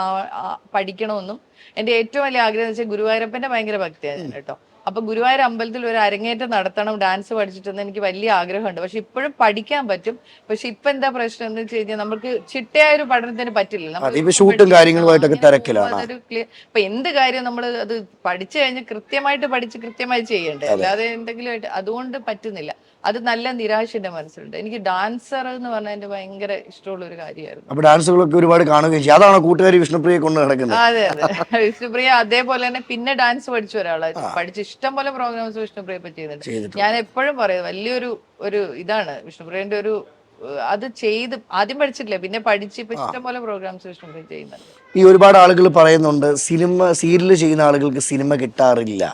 പഠിക്കണമെന്നും എന്റെ ഏറ്റവും വലിയ ആഗ്രഹം എന്ന് വെച്ചാൽ ഗുരുവായൂരപ്പന്റെ ഭയങ്കര ഭക്തിയാണ് കേട്ടോ. അപ്പൊ ഗുരുവായൂർ അമ്പലത്തിൽ ഒരു അരങ്ങേറ്റം നടത്തണം ഡാൻസ് പഠിച്ചിട്ടെന്ന് എനിക്ക് വലിയ ആഗ്രഹമുണ്ട്. പക്ഷെ ഇപ്പോഴും പഠിക്കാൻ പറ്റും. പക്ഷെ ഇപ്പൊ എന്താ പ്രശ്നം എന്ന് വെച്ച് കഴിഞ്ഞാൽ നമുക്ക് ചിട്ടയായ ഒരു പഠനത്തിന് പറ്റില്ല. നമ്മൾ ഷൂട്ടും കാര്യങ്ങളുമായിട്ടൊക്കെ തിരക്കിലാണ്. ഇപ്പൊ എന്ത് കാര്യം നമ്മൾ അത് പഠിച്ചു കഴിഞ്ഞാൽ കൃത്യമായിട്ട് പഠിച്ച് കൃത്യമായി ചെയ്യണ്ടേ, അല്ലാതെ എന്തെങ്കിലും ആയിട്ട് അതുകൊണ്ട് പറ്റുന്നില്ല. അത് നല്ല നിരാശന്റെ മനസ്സിലുണ്ട്. എനിക്ക് ഡാൻസർ എന്ന് പറഞ്ഞാൽ എന്റെ ഭയങ്കര ഇഷ്ടമുള്ള ഒരു കാര്യമായിരുന്നു. അപ്പൊ ഡാൻസുകളൊക്കെ ഒരുപാട് കാണുകയും ചെയ്യും. അതാണോ കൂട്ടുകാരി വിഷ്ണുപ്രിയെ കൊണ്ട് നടക്കുന്നത്? അതെ അതെ. വിഷ്ണുപ്രിയ അതേപോലെ തന്നെ പിന്നെ ഡാൻസ് പഠിച്ച ഒരാളായിരുന്നു. പഠിച്ച് ഇഷ്ടം പോലെ പ്രോഗ്രാംസ് വിഷ്ണുപ്രിയ ഇപ്പൊ ചെയ്യുന്നുണ്ട്. ഞാൻ എപ്പോഴും പറയും വലിയൊരു ഇതാണ് വിഷ്ണുപ്രിയന്റെ ഒരു അത് ചെയ്ത് ആദ്യം പഠിച്ചിട്ടില്ല, പിന്നെ പഠിച്ച് ഇപ്പൊ ഇഷ്ടം പോലെ പ്രോഗ്രാംസ് വിഷ്ണുപ്രിയ ചെയ്യുന്നുണ്ട്. ഈ ഒരുപാട് ആളുകൾ പറയുന്നുണ്ട് സീരിയൽ ചെയ്യുന്ന ആളുകൾക്ക് സിനിമ കിട്ടാറില്ല,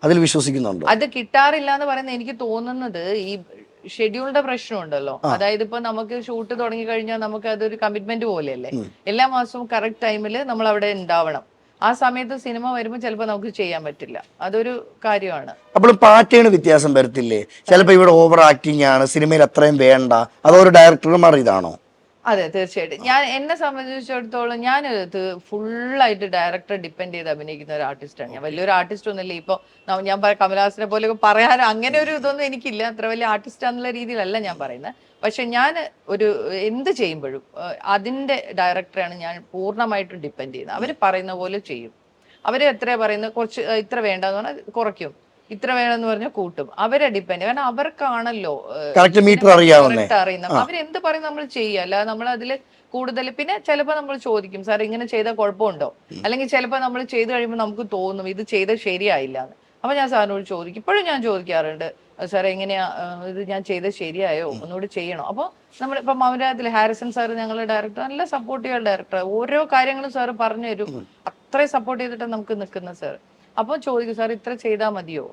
അതിൽ വിശ്വസിക്കുന്നുണ്ടോ? അത് കിട്ടാറില്ല എന്ന് പറയുന്നത് എനിക്ക് തോന്നുന്നത് ഈ ഷെഡ്യൂളിന്റെ പ്രശ്നമുണ്ടല്ലോ. അതായത് ഇപ്പൊ നമുക്ക് ഷൂട്ട് തുടങ്ങി കഴിഞ്ഞാൽ നമുക്ക് അതൊരു കമ്മിറ്റ്മെന്റ് പോലെയല്ലേ. എല്ലാ മാസവും കറക്റ്റ് ടൈമിൽ നമ്മൾ അവിടെ ഉണ്ടാവണം. ആ സമയത്ത് സിനിമ വരുമ്പോൾ ചിലപ്പോൾ നമുക്ക് ചെയ്യാൻ പറ്റില്ല. അതൊരു കാര്യമാണ്. അപ്പോൾ പാറ്റേൺ വ്യത്യാസം വരത്തില്ലേ? ചിലപ്പോൾ ഇവിടെ ഓവർ ആക്ടിങ് ആണ്, സിനിമയിൽ അത്രയും വേണ്ട, അതോ ഡയറക്ടർമാർ ഇതാണോ? അതെ, തീർച്ചയായിട്ടും. എന്നെ സംബന്ധിച്ചിടത്തോളം ഞാൻ ഫുള്ളായിട്ട് ഡയറക്ടറെ ഡിപ്പെൻഡ് ചെയ്ത് അഭിനയിക്കുന്ന ഒരു ആർട്ടിസ്റ്റാണ്. ഞാൻ വലിയൊരു ആർട്ടിസ്റ്റ് ഒന്നുമില്ല. ഇപ്പൊ ഞാൻ കമലഹാസനെ പോലെയൊക്കെ പറയാൻ അങ്ങനെ ഒരു ഇതൊന്നും എനിക്കില്ല. അത്ര വലിയ ആർട്ടിസ്റ്റ് എന്നുള്ള രീതിയിലല്ല ഞാൻ പറയുന്നത്. പക്ഷെ ഞാൻ എന്ത് ചെയ്യുമ്പോഴും അതിന്റെ ഡയറക്ടറെയാണ് ഞാൻ പൂർണ്ണമായിട്ടും ഡിപ്പെൻഡ് ചെയ്യുന്നത്. അവർ പറയുന്ന പോലെ ചെയ്യും. അവര് എത്ര പറയുന്നത്, കുറച്ച് ഇത്ര വേണ്ടെന്ന് പറഞ്ഞാൽ കുറയ്ക്കും, ഇത്ര വേണമെന്ന് പറഞ്ഞാൽ കൂട്ടും. അവരെ ഡിപ്പെൻഡ്, കാരണം അവർക്കാണല്ലോ കറക്റ്റ് അറിയുന്നത്. അവരെന്ത് പറയും നമ്മൾ ചെയ്യുക, അല്ലാതെ നമ്മൾ അതില് കൂടുതൽ. പിന്നെ ചിലപ്പോൾ നമ്മൾ ചോദിക്കും, സാർ ഇങ്ങനെ ചെയ്താൽ കുഴപ്പമുണ്ടോ, അല്ലെങ്കിൽ ചിലപ്പോൾ നമ്മൾ ചെയ്ത് കഴിയുമ്പോൾ നമുക്ക് തോന്നും ഇത് ചെയ്ത് ശരിയായില്ല എന്ന്. അപ്പൊ ഞാൻ സാറിനോട് ചോദിക്കും, ഇപ്പോഴും ഞാൻ ചോദിക്കാറുണ്ട്, സാറേ എങ്ങനെയാ ഇത് ഞാൻ ചെയ്തത് ശരിയായോ, ഒന്നുകൂടി ചെയ്യണോ. അപ്പോൾ നമ്മളിപ്പോ മൗനരാഗത്തില് ഹാരിസൺ സാർ ഞങ്ങളുടെ ഡയറക്ടർ, നല്ല സപ്പോർട്ടീവ് ഡയറക്ടർ, ഓരോ കാര്യങ്ങളും സാർ പറഞ്ഞു തരും. അത്രയും സപ്പോർട്ട് ചെയ്തിട്ട് നമുക്ക് നിൽക്കുന്ന സാർ. അപ്പോൾ ചോദിക്കും, സാർ ഇത്ര ചെയ്താൽ മതിയോ,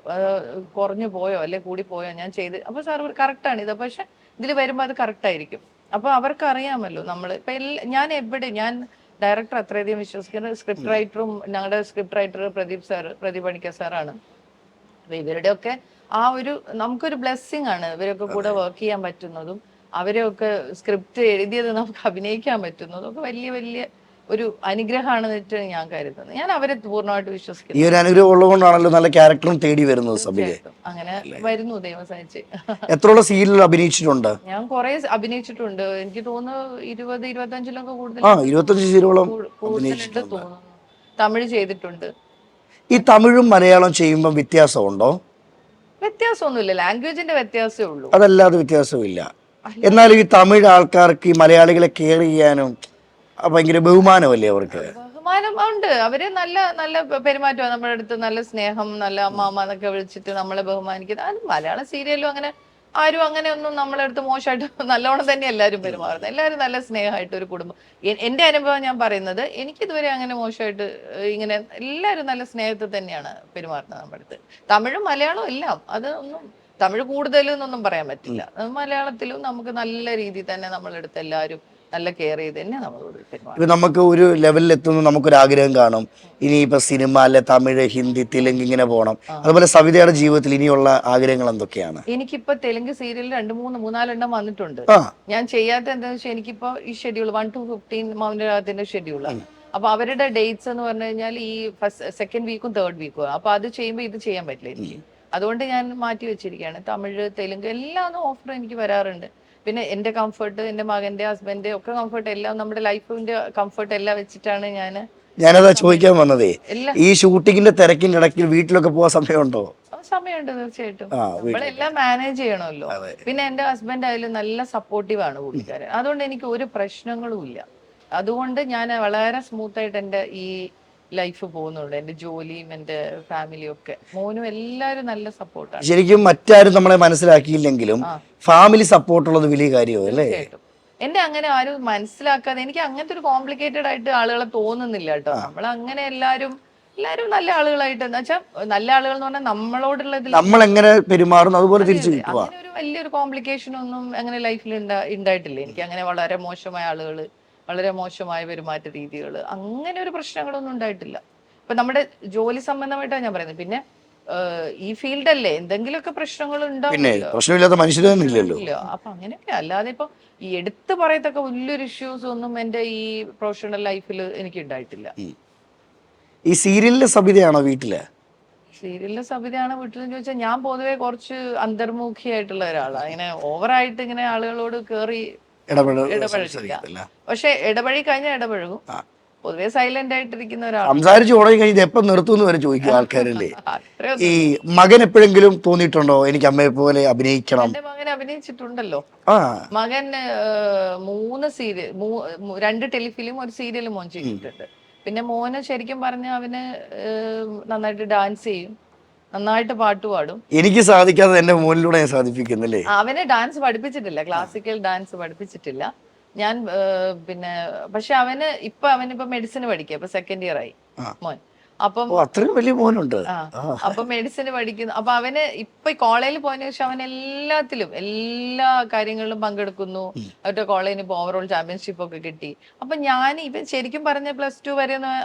കുറഞ്ഞു പോയോ അല്ലെ കൂടി പോയോ, ഞാൻ ചെയ്ത്. അപ്പൊ സാർ കറക്റ്റാണ് ഇത്, പക്ഷെ ഇതിൽ വരുമ്പോൾ അത് കറക്റ്റ് ആയിരിക്കും. അപ്പൊ അവർക്ക് അറിയാമല്ലോ നമ്മൾ ഇപ്പൊ ഞാൻ ഡയറക്ടർ അത്രയധികം വിശ്വസിക്കുന്നത് സ്ക്രിപ്റ്റ് റൈറ്ററും, ഞങ്ങളുടെ സ്ക്രിപ്റ്റ് റൈറ്റർ പ്രദീപ് പണിക്കർ സാറാണ്. അപ്പൊ ഇവരുടെയൊക്കെ നമുക്കൊരു ബ്ലെസ്സിങ് ആണ് ഇവരൊക്കെ കൂടെ വർക്ക് ചെയ്യാൻ പറ്റുന്നതും, അവരെയൊക്കെ സ്ക്രിപ്റ്റ് എഴുതിയത് നമുക്ക് അഭിനയിക്കാൻ പറ്റുന്നതും ഒക്കെ വലിയ വലിയ ഒരു അനുഗ്രഹമാണെന്നിട്ട് ഞാൻ കരുതുന്നത്. ഞാൻ അവരെ പൂർണ്ണമായിട്ട് വിശ്വസിക്കുന്നു. ഈ ഒരു അനുഗ്രഹം ഉള്ളതുകൊണ്ടാണല്ലോ നല്ല ക്യാരക്ടറും തേടി വരുന്നത് സബിലെ. അങ്ങനെ വരുന്നു, ദൈവം സഹായിച്ച്. എത്രയുള്ള സീരിയൽ അഭിനയിച്ചിട്ടുണ്ട്? ഞാൻ കുറെ അഭിനയിച്ചിട്ടുണ്ട്. എനിക്ക് തോന്നുന്നു 20-25 കൂടുതൽ. 25 സീരിയലോളം കൂടുതലുണ്ട് തോന്നുന്നു. തമിഴ് ചെയ്തിട്ടുണ്ട്. ഈ തമിഴും മലയാളം ചെയ്യുമ്പോൾ വ്യത്യാസമുണ്ടോ? വ്യത്യാസമൊന്നുമില്ല, ലാംഗ്വേജിന്റെ വ്യത്യാസമേ ഉള്ളൂ, അതല്ലാതെ വ്യത്യാസമില്ല. എന്നാലും ഈ തമിഴ് ആൾക്കാർക്ക് ഈ മലയാളികളെ കെയർ ചെയ്യാനും ഭയങ്കര ബഹുമാനമല്ലേ അവർക്ക്? ബഹുമാനം ഉണ്ട്. അവര് നല്ല നല്ല പെരുമാറ്റമാണ് നമ്മുടെ അടുത്ത്, നല്ല സ്നേഹം, നല്ല അമ്മാമ്മ എന്നൊക്കെ വിളിച്ചിട്ട് നമ്മളെ ബഹുമാനിക്കുന്നത്. അത് മലയാള സീരിയലും അങ്ങനെ ആരും അങ്ങനെ ഒന്നും നമ്മളെ അടുത്ത് മോശമായിട്ട്, നല്ലോണം തന്നെ എല്ലാവരും പെരുമാറുന്നത്. എല്ലാവരും നല്ല സ്നേഹമായിട്ട് ഒരു കുടുംബം. എന്റെ അനുഭവം ഞാൻ പറയുന്നത്, എനിക്കിതുവരെ അങ്ങനെ മോശമായിട്ട് ഇങ്ങനെ എല്ലാവരും നല്ല സ്നേഹത്തിൽ തന്നെയാണ് പെരുമാറുന്നത് നമ്മുടെ അടുത്ത്. തമിഴും മലയാളവും എല്ലാം, അത് ഒന്നും തമിഴ് കൂടുതലെന്നൊന്നും പറയാൻ പറ്റില്ല. മലയാളത്തിലും നമുക്ക് നല്ല രീതിയിൽ തന്നെ നമ്മളെടുത്ത് എല്ലാവരും നല്ല കെയർ ചെയ്ത് തന്നെ നമ്മളോട് പെരുമാറും. ഇപ്പൊ നമുക്ക് ഒരു ലെവലിൽ എത്തുമ്പോൾ നമുക്കൊരു ആഗ്രഹം കാണും, ഇനിയിപ്പോ സിനിമ അല്ലെ തമിഴ് ഹിന്ദി തെലുങ്ക് ഇങ്ങനെ പോകണം. അതുപോലെ സവിതയുടെ ജീവിതത്തിൽ ഇനിയുള്ള ആഗ്രഹങ്ങൾ എന്തൊക്കെയാണ്? എനിക്കിപ്പോ തെലുങ്ക് സീരിയൽ 2-3-4 വന്നിട്ടുണ്ട്. ഞാൻ ചെയ്യാത്ത എന്താണെന്ന് വെച്ചാൽ, എനിക്കിപ്പോ ഈ ഷെഡ്യൂൾ 1 to 15 മൗനരാഗത്തിന്റെ ഷെഡ്യൂളാണ്. അപ്പൊ അവരുടെ ഡേറ്റ്സ് എന്ന് പറഞ്ഞു കഴിഞ്ഞാൽ ഈ സെക്കൻഡ് വീക്കും തേർഡ് വീക്കും. അപ്പൊ അത് ചെയ്യുമ്പോൾ ഇത് ചെയ്യാൻ പറ്റില്ല എനിക്ക്. അതുകൊണ്ട് ഞാൻ മാറ്റി വെച്ചിരിക്കുകയാണ്. തമിഴ് തെലുങ്ക് എല്ലാം ഓഫർ എനിക്ക് വരാറുണ്ട്. പിന്നെ എന്റെ കംഫർട്ട്, എന്റെ മകന്റെ ഹസ്ബൻഡ് ഒക്കെ കംഫർട്ട്, എല്ലാം നമ്മുടെ ലൈഫിന്റെ കംഫർട്ട് എല്ലാം വെച്ചിട്ടാണ് ഞാനതാ ചോദിക്കാൻ വന്നതേ. ഈ ഷൂട്ടിങ്ങിന്റെ തിരക്കിന്റെ ഇടയ്ക്ക് വീട്ടിലൊക്കെ പോവാൻ സമയമുണ്ടോ? സമയമുണ്ട്, തീർച്ചയായിട്ടും. നമ്മളെല്ലാം മാനേജ് ചെയ്യണമല്ലോ. പിന്നെ എന്റെ ഹസ്ബൻഡ് ആയാലും നല്ല സപ്പോർട്ടീവ് ആണ് പുള്ളിക്കാരൻ. അതുകൊണ്ട് എനിക്ക് ഒരു പ്രശ്നങ്ങളും ഇല്ല. അതുകൊണ്ട് ഞാൻ വളരെ സ്മൂത്ത് ആയിട്ട് എന്റെ ഈ ലൈഫ് പോകുന്നുണ്ട്. എന്റെ ജോലിയും എന്റെ ഫാമിലിയും ഒക്കെ, മോനും എല്ലാവരും നല്ല സപ്പോർട്ടാണ്. ശരിക്കും മറ്റാരും നമ്മളെ മനസ്സിലാക്കിയില്ലെങ്കിലും ഫാമിലി സപ്പോർട്ട് ഉള്ളത് വലിയ കാര്യമല്ലേ? എന്റെ അങ്ങനെ ആരും മനസ്സിലാക്കാതെ, എനിക്ക് അങ്ങനത്തെ ഒരു കോംപ്ലിക്കേറ്റഡ് ആയിട്ട് ആളുകളെ തോന്നുന്നില്ല കേട്ടോ. നമ്മൾ അങ്ങനെ എല്ലാരും നല്ല ആളുകളായിട്ട്, എന്ന് വെച്ചാൽ നല്ല ആളുകൾ എന്ന് പറഞ്ഞാൽ നമ്മളോടുള്ള നമ്മൾ എങ്ങനെ പെരുമാറുന്നു അതുപോലെ തിരിച്ചു കിട്ടുക. അങ്ങനെ ഒരു വലിയൊരു കോംപ്ലിക്കേഷൻ ഒന്നും അങ്ങനെ ലൈഫിൽ ഉണ്ടായിട്ടില്ല എനിക്ക്. അങ്ങനെ വളരെ മോശമായ ആളുകള്, വളരെ മോശമായ പെരുമാറ്റ രീതികൾ, അങ്ങനെ ഒരു പ്രശ്നങ്ങളൊന്നും ഉണ്ടായിട്ടില്ല. ഇപ്പൊ നമ്മുടെ ജോലി സംബന്ധമായിട്ടാണ് ഞാൻ പറയുന്നത്. പിന്നെ ഈ ഫീൽഡല്ലേ, എന്തെങ്കിലുമൊക്കെ പ്രശ്നങ്ങൾ ഉണ്ടാവില്ല. അപ്പൊ അങ്ങനെയൊക്കെ, അല്ലാതെ ഇപ്പൊ ഈ എടുത്തു പറയത്തക്ക വലിയൊരു ഇഷ്യൂസ് ഒന്നും എന്റെ ഈ പ്രൊഫഷണൽ ലൈഫിൽ എനിക്ക് ഉണ്ടായിട്ടില്ല. ഈ സീരിയലിലെ സബിതയാണോ വീട്ടില്? സീരിയലിലെ സബിതയാണ് വീട്ടിലെന്ന് ചോദിച്ചാൽ ഞാൻ പൊതുവെ കുറച്ച് അന്തർമുഖിയായിട്ടുള്ള ഒരാളാണ്. ഇങ്ങനെ ഓവറായിട്ട് ഇങ്ങനെ ആളുകളോട് കേറി ഇടപഴകില്ല. സംസാരിക്കത്തില്ല. പക്ഷെ ഇടപഴകി കഴിഞ്ഞാൽ ഇടപഴകും. പൊതുവെ സൈലന്റ് ആയിട്ടിരിക്കുന്ന ഒരാളാണ്. സംസാരിച്ചു തുടങ്ങി കഴിഞ്ഞ് ഇത് എപ്പം നിർത്തുമെന്ന് വരെ ചോദിക്കും ആൾക്കാരല്ലേ. ഈ അത്രയൊന്നും മകൻ എപ്പോഴെങ്കിലും തോന്നിയിട്ടുണ്ടോ എനിക്ക് അമ്മയെ പോലെ അഭിനയിക്കണം? എന്റെ മകൻ അഭിനയിച്ചിട്ടുണ്ടല്ലോ. ആ മകൻ 3 സീരിയൽ, 2 ടെലിഫിലിം, ഒരു സീരിയൽ മോൻ ചെയ്തിട്ടുണ്ട്. പിന്നെ മോന് ശരിക്കും പറഞ്ഞ അവന് നന്നായിട്ട് ഡാൻസ് ചെയ്യും, നന്നായിട്ട് പാട്ട് പാടും. എനിക്ക് സാധിക്കാതെ എന്റെ മോനിലൂടെ ഞാൻ സാധിപ്പിക്കുന്നല്ലേ. അവന് ഡാൻസ് പഠിപ്പിച്ചിട്ടില്ല, ക്ലാസിക്കൽ ഡാൻസ് പഠിപ്പിച്ചിട്ടില്ല ഞാൻ. പിന്നെ പക്ഷെ അവനിപ്പോ മെഡിസിൻ പഠിക്കുക, ഇപ്പൊ 2nd ഇയർ ആയി മോൻ. അപ്പം അത്രയും വലിയ മോനുണ്ട്. അപ്പൊ മെഡിസിന് പഠിക്കുന്നു. അപ്പൊ അവന് ഇപ്പൊ കോളേജിൽ പോയതിനു ശേഷം അവൻ എല്ലാത്തിലും എല്ലാ കാര്യങ്ങളിലും പങ്കെടുക്കുന്നു. അവരുടെ കോളേജിന് ഇപ്പൊ ഓവറോൾ ചാമ്പ്യൻഷിപ്പ് ഒക്കെ കിട്ടി. അപ്പൊ ഞാൻ ഇവൻ ശരിക്കും പറഞ്ഞ +2 വരെ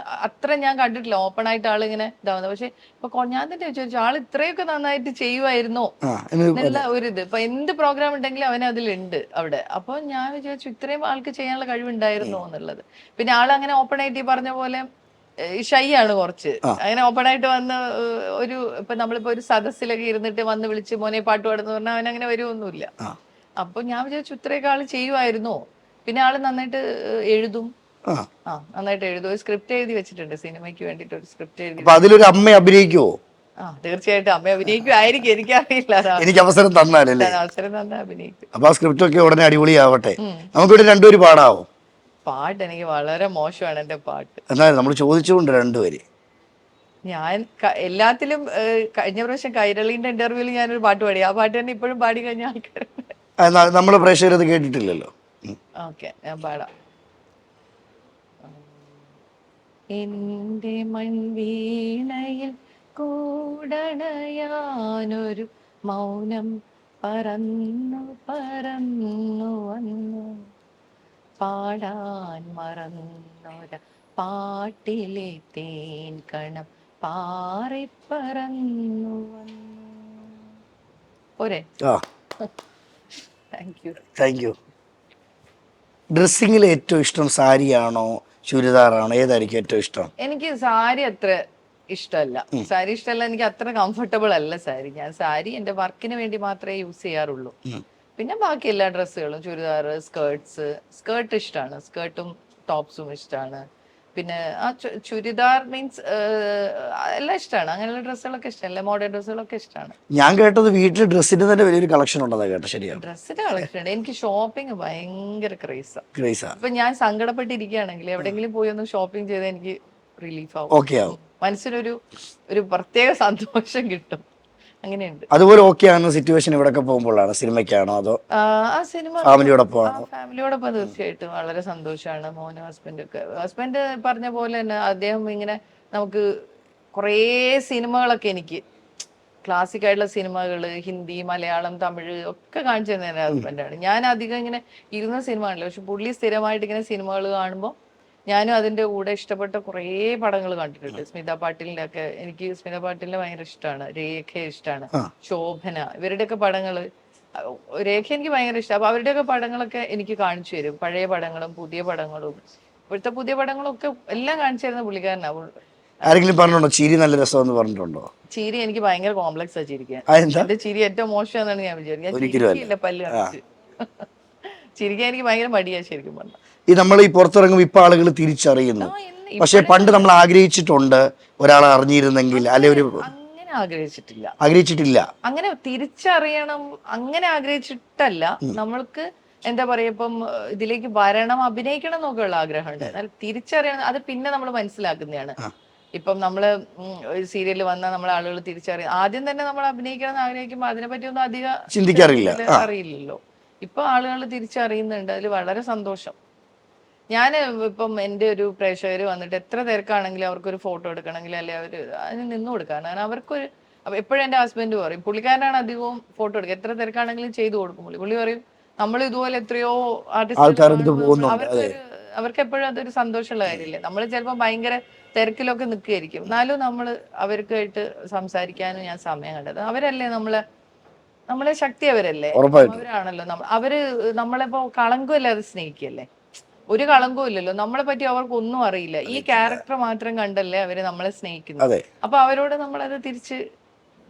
അത്ര ഞാൻ കണ്ടിട്ടില്ല ഓപ്പൺ ആയിട്ട് ആളിങ്ങനെ ഇതാവുന്നത്. പക്ഷെ ഇപ്പൊ ഞാൻ തന്നെ ചോദിച്ചു, ആൾ ഇത്രയൊക്കെ നന്നായിട്ട് ചെയ്യുമായിരുന്നോ എന്നുള്ള ഒരിത്. ഇപ്പൊ എന്ത് പ്രോഗ്രാം ഉണ്ടെങ്കിലും അവൻ അതിലുണ്ട് അവിടെ. അപ്പൊ ഞാൻ വിചാരിച്ചു ഇത്രയും ആൾക്ക് ചെയ്യാനുള്ള കഴിവുണ്ടായിരുന്നോ എന്നുള്ളത്. പിന്നെ ആൾ അങ്ങനെ ഓപ്പൺ ആയിട്ട് ഈ പറഞ്ഞ പോലെ ഷൈ ആണ് കുറച്ച്. അങ്ങനെ ഓപ്പൺ ആയിട്ട് വന്ന് ഇപ്പൊ നമ്മളിപ്പോ ഒരു സദസ്സിലൊക്കെ ഇരുന്നിട്ട് വന്ന് വിളിച്ച് മോനെ പാട്ട് പാടുന്ന പറഞ്ഞാൽ അവൻ അങ്ങനെ വരുമൊന്നുമില്ല. അപ്പൊ ഞാൻ വിചാരിച്ചു ഇത്രയൊക്കെ ആള് ചെയ്യുമായിരുന്നോ. പിന്നെ ആള് നന്നായിട്ട് എഴുതും. നന്നായിട്ട് എഴുതും. ഒരു സ്ക്രിപ്റ്റ് എഴുതി വെച്ചിട്ടുണ്ട് സിനിമയ്ക്ക് വേണ്ടിട്ട്, ഒരു സ്ക്രിപ്റ്റ് എഴുതി. അതിലൊരു അമ്മ അഭിനയിക്കുവോ? തീർച്ചയായിട്ടും അമ്മ അഭിനയിക്കുമായിരിക്കും, എനിക്കറിയില്ല. എനിക്ക് അവസരം തന്നാലല്ലേ? അവസരം തന്നെ അഭിനയിക്കും. അപ്പൊ ആ സ്ക്രിപ്റ്റ് ഒക്കെ ഉടനെ അടിപൊളിയാവട്ടെ. നമുക്കിവിടെ രണ്ടുപേര് പാടാവോ? പാട്ട് എനിക്ക് വളരെ മോശമാണ് എന്റെ പാട്ട്. എന്നാലും നമ്മൾ ചോദിച്ചുകൊണ്ട് രണ്ടുപേര്. ഞാൻ എല്ലാത്തിലും കഴിഞ്ഞ പ്രാവശ്യം കൈരളീന്റെ ഇന്റർവ്യൂവിൽ ഞാനൊരു പാട്ട് പാടി. ആ പാട്ട് തന്നെ ഇപ്പോഴും പാടി കഴിഞ്ഞ ആൾക്കാർ നമ്മള് പ്രേക്ഷകരത് കേട്ടിട്ടില്ലല്ലോ. ഓക്കെ, ഞാൻ പാടാം. എന്റെ മൺവീണയിൽ കൂടണയാനൊരു മൗനം പറന്നു പറന്നു വന്നു, പാടാൻ മറന്നൊര പാട്ടിലെ തേൻ കണം പാറിപ്പറന്നു വന്നു. പോരെ? Thank you. ഡ്രസ്സിങ്ങിൽ ഏറ്റവും ഇഷ്ടം സാരിയാണോ ചുരിദാറാണോ? ഏതായിരിക്കും ഏറ്റവും ഇഷ്ടം? എനിക്ക് സാരി അത്ര ഇഷ്ടമല്ല. എനിക്ക് അത്ര കംഫർട്ടബിൾ അല്ല സാരി. ഞാൻ സാരി എന്റെ വർക്കിന് വേണ്ടി മാത്രമേ യൂസ് ചെയ്യാറുള്ളൂ. പിന്നെ ബാക്കി എല്ലാ ഡ്രസ്സുകളും, ചുരിദാർ, സ്കേർട്ട് ഇഷ്ടമാണ്. സ്കേർട്ടും ടോപ്സും ഇഷ്ടമാണ്. പിന്നെ ആ ചുരിദാർ മീൻസ് എല്ലാം ഇഷ്ടമാണ്. അങ്ങനെയുള്ള ഡ്രസ്സുകളൊക്കെ ഇഷ്ടമല്ല, മോഡേൺ ഡ്രസ്സുകളൊക്കെ ഇഷ്ടമാണ്. ഞാൻ കേട്ടത് വീട്ടിൽ ഡ്രസ്സിന് തന്നെ വലിയൊരു കളക്ഷൻ ഉണ്ടെന്നാ കേട്ടോ. ശരിയാണ്, ഡ്രസ്സിന്റെ കളക്ഷൻ ഉണ്ട്. എനിക്ക് ഷോപ്പിംഗ് ഭയങ്കര ക്രേസാ. ഇപ്പൊ ഞാൻ സങ്കടപ്പെട്ടിരിക്കുകയാണെങ്കിൽ എവിടെയെങ്കിലും പോയി ഒന്ന് ഷോപ്പിംഗ് ചെയ്താൽ എനിക്ക് റിലീഫ് ആവും. മനസ്സിനൊരു പ്രത്യേക സന്തോഷം കിട്ടും. അങ്ങനെയുണ്ട്. അതുപോലെ ഓക്കെ ആകുന്ന സിറ്റുവേഷൻ ഇവിടെ പോകുമ്പോഴാണ്? സിനിമയ്ക്കാണോ അതോ ഫാമിലിയോടൊപ്പം? ഫാമിലിയോടൊപ്പം തീർച്ചയായിട്ടും വളരെ സന്തോഷമാണ്. മോനും ഹസ്ബൻഡ് പറഞ്ഞ പോലെ തന്നെ അദ്ദേഹം ഇങ്ങനെ നമുക്ക് കുറേ സിനിമകളൊക്കെ, എനിക്ക് ക്ലാസിക് ആയിട്ടുള്ള സിനിമകൾ, ഹിന്ദി, മലയാളം, തമിഴ് ഒക്കെ കാണിച്ചു തന്നെ എൻ്റെ ഹസ്ബൻഡാണ്. ഞാൻ അധികം ഇങ്ങനെ ഇരുന്ന സിനിമ കാണില്ല. പക്ഷെ പുള്ളി സ്ഥിരമായിട്ട് ഇങ്ങനെ സിനിമകൾ കാണുമ്പോൾ ഞാനും അതിന്റെ കൂടെ ഇഷ്ടപ്പെട്ട കുറേ പടങ്ങൾ കണ്ടിട്ടുണ്ട്. സ്മിത പാട്ടീലിന്റെ ഒക്കെ, എനിക്ക് സ്മിത പാട്ടീലിനെ ഭയങ്കര ഇഷ്ടമാണ്. രേഖയെ ഇഷ്ടമാണ്, ശോഭന, ഇവരുടെയൊക്കെ പടങ്ങള്. രേഖ എനിക്ക് ഭയങ്കര ഇഷ്ടം. അപ്പൊ അവരുടെയൊക്കെ പടങ്ങളൊക്കെ എനിക്ക് കാണിച്ചു തരും. പഴയ പടങ്ങളും പുതിയ പടങ്ങളും. ഇപ്പോഴത്തെ പുതിയ പടങ്ങളൊക്കെ എല്ലാം കാണിച്ചു തരുന്ന പുള്ളിക്കാരനാവും. ആരെങ്കിലും പറഞ്ഞിട്ടുണ്ടോ ചിരി നല്ല രസമെന്ന് പറഞ്ഞിട്ടുണ്ടോ? ചിരി എനിക്ക് ഭയങ്കര കോംപ്ലക്സ് ആ ചിരിക്കാൻ. എന്റെ ചിരി ഏറ്റവും മോശം എന്നാണ് ഞാൻ വിചാരിക്കുന്നത്. പല്ല് കാണിച്ച് ചിരിക്കാൻ എനിക്ക് ഭയങ്കര മടിയാ ശരിക്കും പറഞ്ഞാൽ. ഈ നമ്മൾ ഈ പുറത്തിറങ്ങും ഇപ്പൊ ആളുകൾ തിരിച്ചറിയുന്നു. പക്ഷെ പണ്ട് നമ്മൾ ആഗ്രഹിച്ചിട്ടുണ്ട് ഒരാളെ അറിഞ്ഞിരുന്നെങ്കിൽ, അല്ലെ ഒരു അങ്ങനെ ആഗ്രഹിച്ചിട്ടില്ല. അങ്ങനെ തിരിച്ചറിയണം അങ്ങനെ ആഗ്രഹിച്ചിട്ടല്ല. നമ്മൾക്ക് എന്താ പറയാ, ഇപ്പം ഇതിലേക്ക് വരണം, അഭിനയിക്കണം എന്നൊക്കെയുള്ള ആഗ്രഹമുണ്ട്. എന്നാൽ തിരിച്ചറിയണം അത് പിന്നെ നമ്മൾ മനസ്സിലാക്കുന്നതാണ്. ഇപ്പം നമ്മള് ഒരു സീരിയലിൽ വന്നാൽ നമ്മളെ ആളുകൾ തിരിച്ചറിയാം. ആദ്യം തന്നെ നമ്മൾ അഭിനയിക്കണം എന്ന് ആഗ്രഹിക്കുമ്പോൾ അതിനെ പറ്റിയൊന്നും അധികം ചിന്തിക്കാറില്ല, അറിയില്ലല്ലോ. ഇപ്പൊ ആളുകൾ തിരിച്ചറിയുന്നുണ്ട്, അതിൽ വളരെ സന്തോഷം. ഞാൻ ഇപ്പം എൻ്റെ ഒരു പ്രേക്ഷകർ വന്നിട്ട് എത്ര തിരക്കാണെങ്കിലും അവർക്കൊരു ഫോട്ടോ എടുക്കണമെങ്കിൽ അല്ലെ അവര് അതിന് നിന്ന് കൊടുക്കാൻ, കാരണം അവർക്കൊരു എപ്പോഴും എൻ്റെ ഹസ്ബൻഡ് പറയും, പുള്ളിക്കാരനാണ് അധികവും ഫോട്ടോ എടുക്കുക. എത്ര തിരക്കാണെങ്കിലും ചെയ്തു കൊടുക്കും. പുള്ളി പറയും നമ്മൾ ഇതുപോലെ എത്രയോ ആർട്ടിസ്റ്റ്, അവർക്ക് എപ്പോഴും അതൊരു സന്തോഷമുള്ള കാര്യമില്ലേ. നമ്മൾ ചിലപ്പോൾ ഭയങ്കര തിരക്കിലൊക്കെ നിൽക്കുകയായിരിക്കും, എന്നാലും നമ്മൾ അവർക്കായിട്ട് സംസാരിക്കാനും ഞാൻ സമയം കണ്ടത്. അവരല്ലേ നമ്മളെ ശക്തി, അവരല്ലേ, അവരാണല്ലോ അവര് നമ്മളിപ്പോ കളങ്കമില്ലാതെ സ്നേഹിക്കല്ലേ. ഒരു കളങ്കവും ഇല്ലല്ലോ. നമ്മളെ പറ്റി അവർക്ക് ഒന്നും അറിയില്ല. ഈ ക്യാരക്ടർ മാത്രം കണ്ടല്ലേ അവര് നമ്മളെ സ്നേഹിക്കുന്നത്. അതെ. അപ്പൊ അവരോട് നമ്മളത് തിരിച്ച്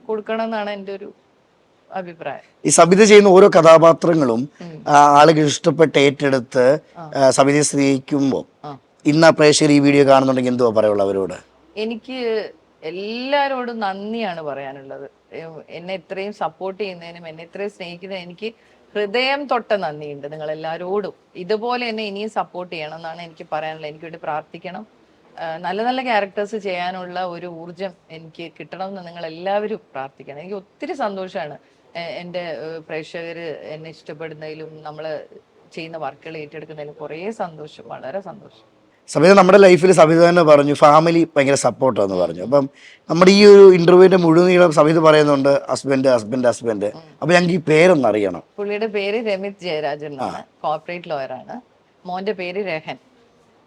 കൊടുക്കണം എന്നാണ് എൻ്റെ ഒരു അഭിപ്രായം. ഈ സബിത ചെയ്യുന്ന ഓരോ കഥാപാത്രങ്ങളും ആളുകൾ ഇഷ്ടപ്പെട്ട് ഏറ്റെടുത്ത് സബിതയെ സ്നേഹിക്കുമ്പോൾ ഇന്ന് പ്രേക്ഷകർ ഈ വീഡിയോ കാണുന്നുണ്ടെങ്കിൽ എന്തുവാ പറയുള്ളൂ അവരോട്? എനിക്ക് എല്ലാരോടും നന്ദിയാണ് പറയാനുള്ളത്. എന്നെ ഇത്രയും സപ്പോർട്ട് ചെയ്യുന്നതിനും എന്നെ ഇത്രയും സ്നേഹിക്കുന്നതിനും എനിക്ക് ഹൃദയം തൊട്ട നന്ദിയുണ്ട് നിങ്ങൾ എല്ലാവരോടും. ഇതുപോലെ എന്നെ ഇനിയും സപ്പോർട്ട് ചെയ്യണം എന്നാണ് എനിക്ക് പറയാനുള്ളത്. എനിക്ക് വേണ്ടി പ്രാർത്ഥിക്കണം. നല്ല നല്ല ക്യാരക്ടേഴ്സ് ചെയ്യാനുള്ള ഒരു ഊർജം എനിക്ക് കിട്ടണം എന്ന് നിങ്ങൾ എല്ലാവരും പ്രാർത്ഥിക്കണം. എനിക്ക് ഒത്തിരി സന്തോഷമാണ് എൻ്റെ പ്രേക്ഷകർ എന്നെ ഇഷ്ടപ്പെടുന്നതിലും നമ്മൾ ചെയ്യുന്ന വർക്കുകൾ ഏറ്റെടുക്കുന്നതിലും കുറേ സന്തോഷം, വളരെ സന്തോഷം. സബിത നമ്മുടെ ലൈഫിൽ സബിത തന്നെ പറഞ്ഞു ഫാമിലി ഭയങ്കര സപ്പോർട്ടാന്ന് പറഞ്ഞു. അപ്പം നമ്മുടെ ഈ ഒരു ഇന്റർവ്യൂവിന്റെ മുഴുവൻ സബിത പറയുന്നുണ്ട് ഹസ്ബൻഡ് ഹസ്ബൻഡ് ഹസ്ബൻഡ്. അപ്പൊ ഞങ്ങൾക്ക് ഈ പേരൊന്ന് അറിയണം. പുള്ളിയുടെ പേര് രമിത് ജയരാജൻ എന്നാണ്, കോർപ്പറേറ്റ് ലോയർ ആണ്. മോന്റെ പേര് രഹൻ.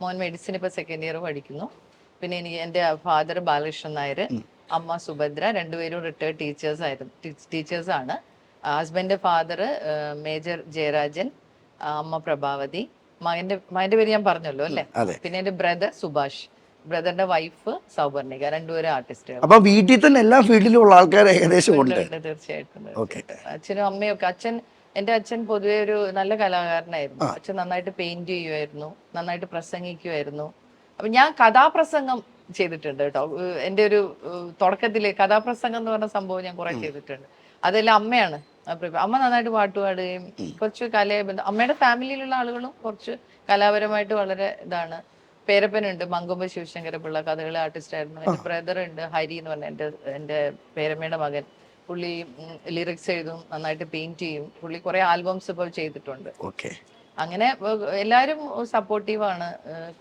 മോൻ മെഡിസിൻ ഇപ്പൊ സെക്കൻഡ് ഇയർ പഠിക്കുന്നു. പിന്നെ എനിക്ക് എൻ്റെ ഫാദർ ബാലകൃഷ്ണൻ നായർ, അമ്മ സുഭദ്ര, രണ്ടുപേരും റിട്ടയർഡ് ടീച്ചേഴ്സാണ്. ഹസ്ബൻഡിന്റെ ഫാദർ മേജർ ജയരാജൻ, അമ്മ പ്രഭാവതി. മകന്റെ പേര് ഞാൻ പറഞ്ഞല്ലോ അല്ലേ. പിന്നെ എന്റെ ബ്രദർ സുഭാഷ്, ബ്രദറിന്റെ വൈഫ് സൗപർണിക, രണ്ടുപേരും ആർട്ടിസ്റ്റുകൾ. അപ്പൊ വീട്ടിൽ തന്നെ എല്ലാ ഫീൽഡിലുള്ള ആൾക്കാർ ഏകദേശം ഉണ്ട്. തീർച്ചയായിട്ടും. അച്ഛനും അമ്മയൊക്കെ. എന്റെ അച്ഛൻ പൊതുവെ ഒരു നല്ല കലാകാരനായിരുന്നു. അച്ഛൻ നന്നായിട്ട് പെയിന്റ് ചെയ്യുമായിരുന്നു, നന്നായിട്ട് പ്രസംഗിക്കുമായിരുന്നു. അപ്പൊ ഞാൻ കഥാപ്രസംഗം ചെയ്തിട്ടുണ്ട് കേട്ടോ. എന്റെ ഒരു തുടക്കത്തില് കഥാപ്രസംഗം എന്ന് പറഞ്ഞ സംഭവം ഞാൻ കുറെ ചെയ്തിട്ടുണ്ട്. അതെല്ലാം അമ്മയാണ്. അമ്മ നന്നായിട്ട് പാട്ട് പാടുകയും കുറച്ച് കലയെ അമ്മയുടെ ഫാമിലിയിലുള്ള ആളുകളും കുറച്ച് കലാപരമായിട്ട് വളരെ ഇതാണ്. പേരപ്പനുണ്ട് മങ്കൊമ്പ് ശിവശങ്കര പിള്ള, കഥകളി ആർട്ടിസ്റ്റ് ആയിരുന്നു. എന്റെ ബ്രദർ ഉണ്ട് ഹരി എന്ന് പറഞ്ഞ എന്റെ പേരമ്മയുടെ മകൻ. പുള്ളി ലിറിക്സ് എഴുതും, നന്നായിട്ട് പെയിന്റ് ചെയ്യും. പുള്ളി കുറെ ആൽബംസ് ഇപ്പോൾ ചെയ്തിട്ടുണ്ട്. അങ്ങനെ എല്ലാരും സപ്പോർട്ടീവാണ്,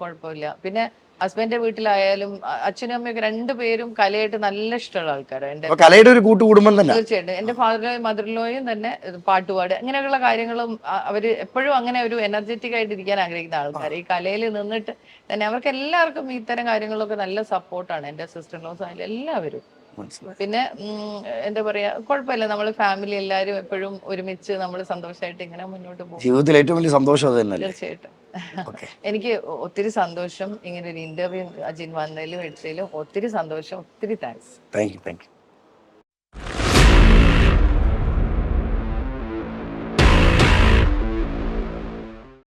കുഴപ്പമില്ല. പിന്നെ ഹസ്ബൻഡിന്റെ വീട്ടിലായാലും അച്ഛനും അമ്മയൊക്കെ രണ്ടുപേരും കലയായിട്ട് നല്ല ഇഷ്ടമുള്ള ആൾക്കാരാണ്. കലയുടെ ഒരു കൂട്ടുകുടുംബം തന്നെ. തീർച്ചയായിട്ടും. എന്റെ ഫാദറിലോയും മദറിലോയും തന്നെ പാട്ടുപാട് അങ്ങനെയുള്ള കാര്യങ്ങളും അവര് എപ്പോഴും അങ്ങനെ ഒരു എനർജറ്റിക് ആയിട്ട് ഇരിക്കാൻ ആഗ്രഹിക്കുന്ന ആൾക്കാർ. ഈ കലയിൽ നിന്നിട്ട് തന്നെ അവർക്ക് എല്ലാവർക്കും ഇത്തരം കാര്യങ്ങളൊക്കെ നല്ല സപ്പോർട്ടാണ്. എന്റെ സിസ്റ്റർ ലോസ് ആയാലും എല്ലാവരും. പിന്നെ എന്താ പറയാ, കുഴപ്പമില്ല. നമ്മള് ഫാമിലി എല്ലാരും എപ്പോഴും ഒരുമിച്ച് നമ്മൾ സന്തോഷമായിട്ട് ഇങ്ങനെ മുന്നോട്ട് പോകും. ജീവിതത്തിൽ ഏറ്റവും വലിയ സന്തോഷം തീർച്ചയായിട്ടും. എനിക്ക് ഒത്തിരി സന്തോഷം ഇങ്ങനെ ഒരു ഇന്റർവ്യൂ അജിൻ വന്നതിലും എടുത്തതിലും ഒത്തിരി സന്തോഷം. ഒത്തിരി താങ്ക്സ്. Thank you.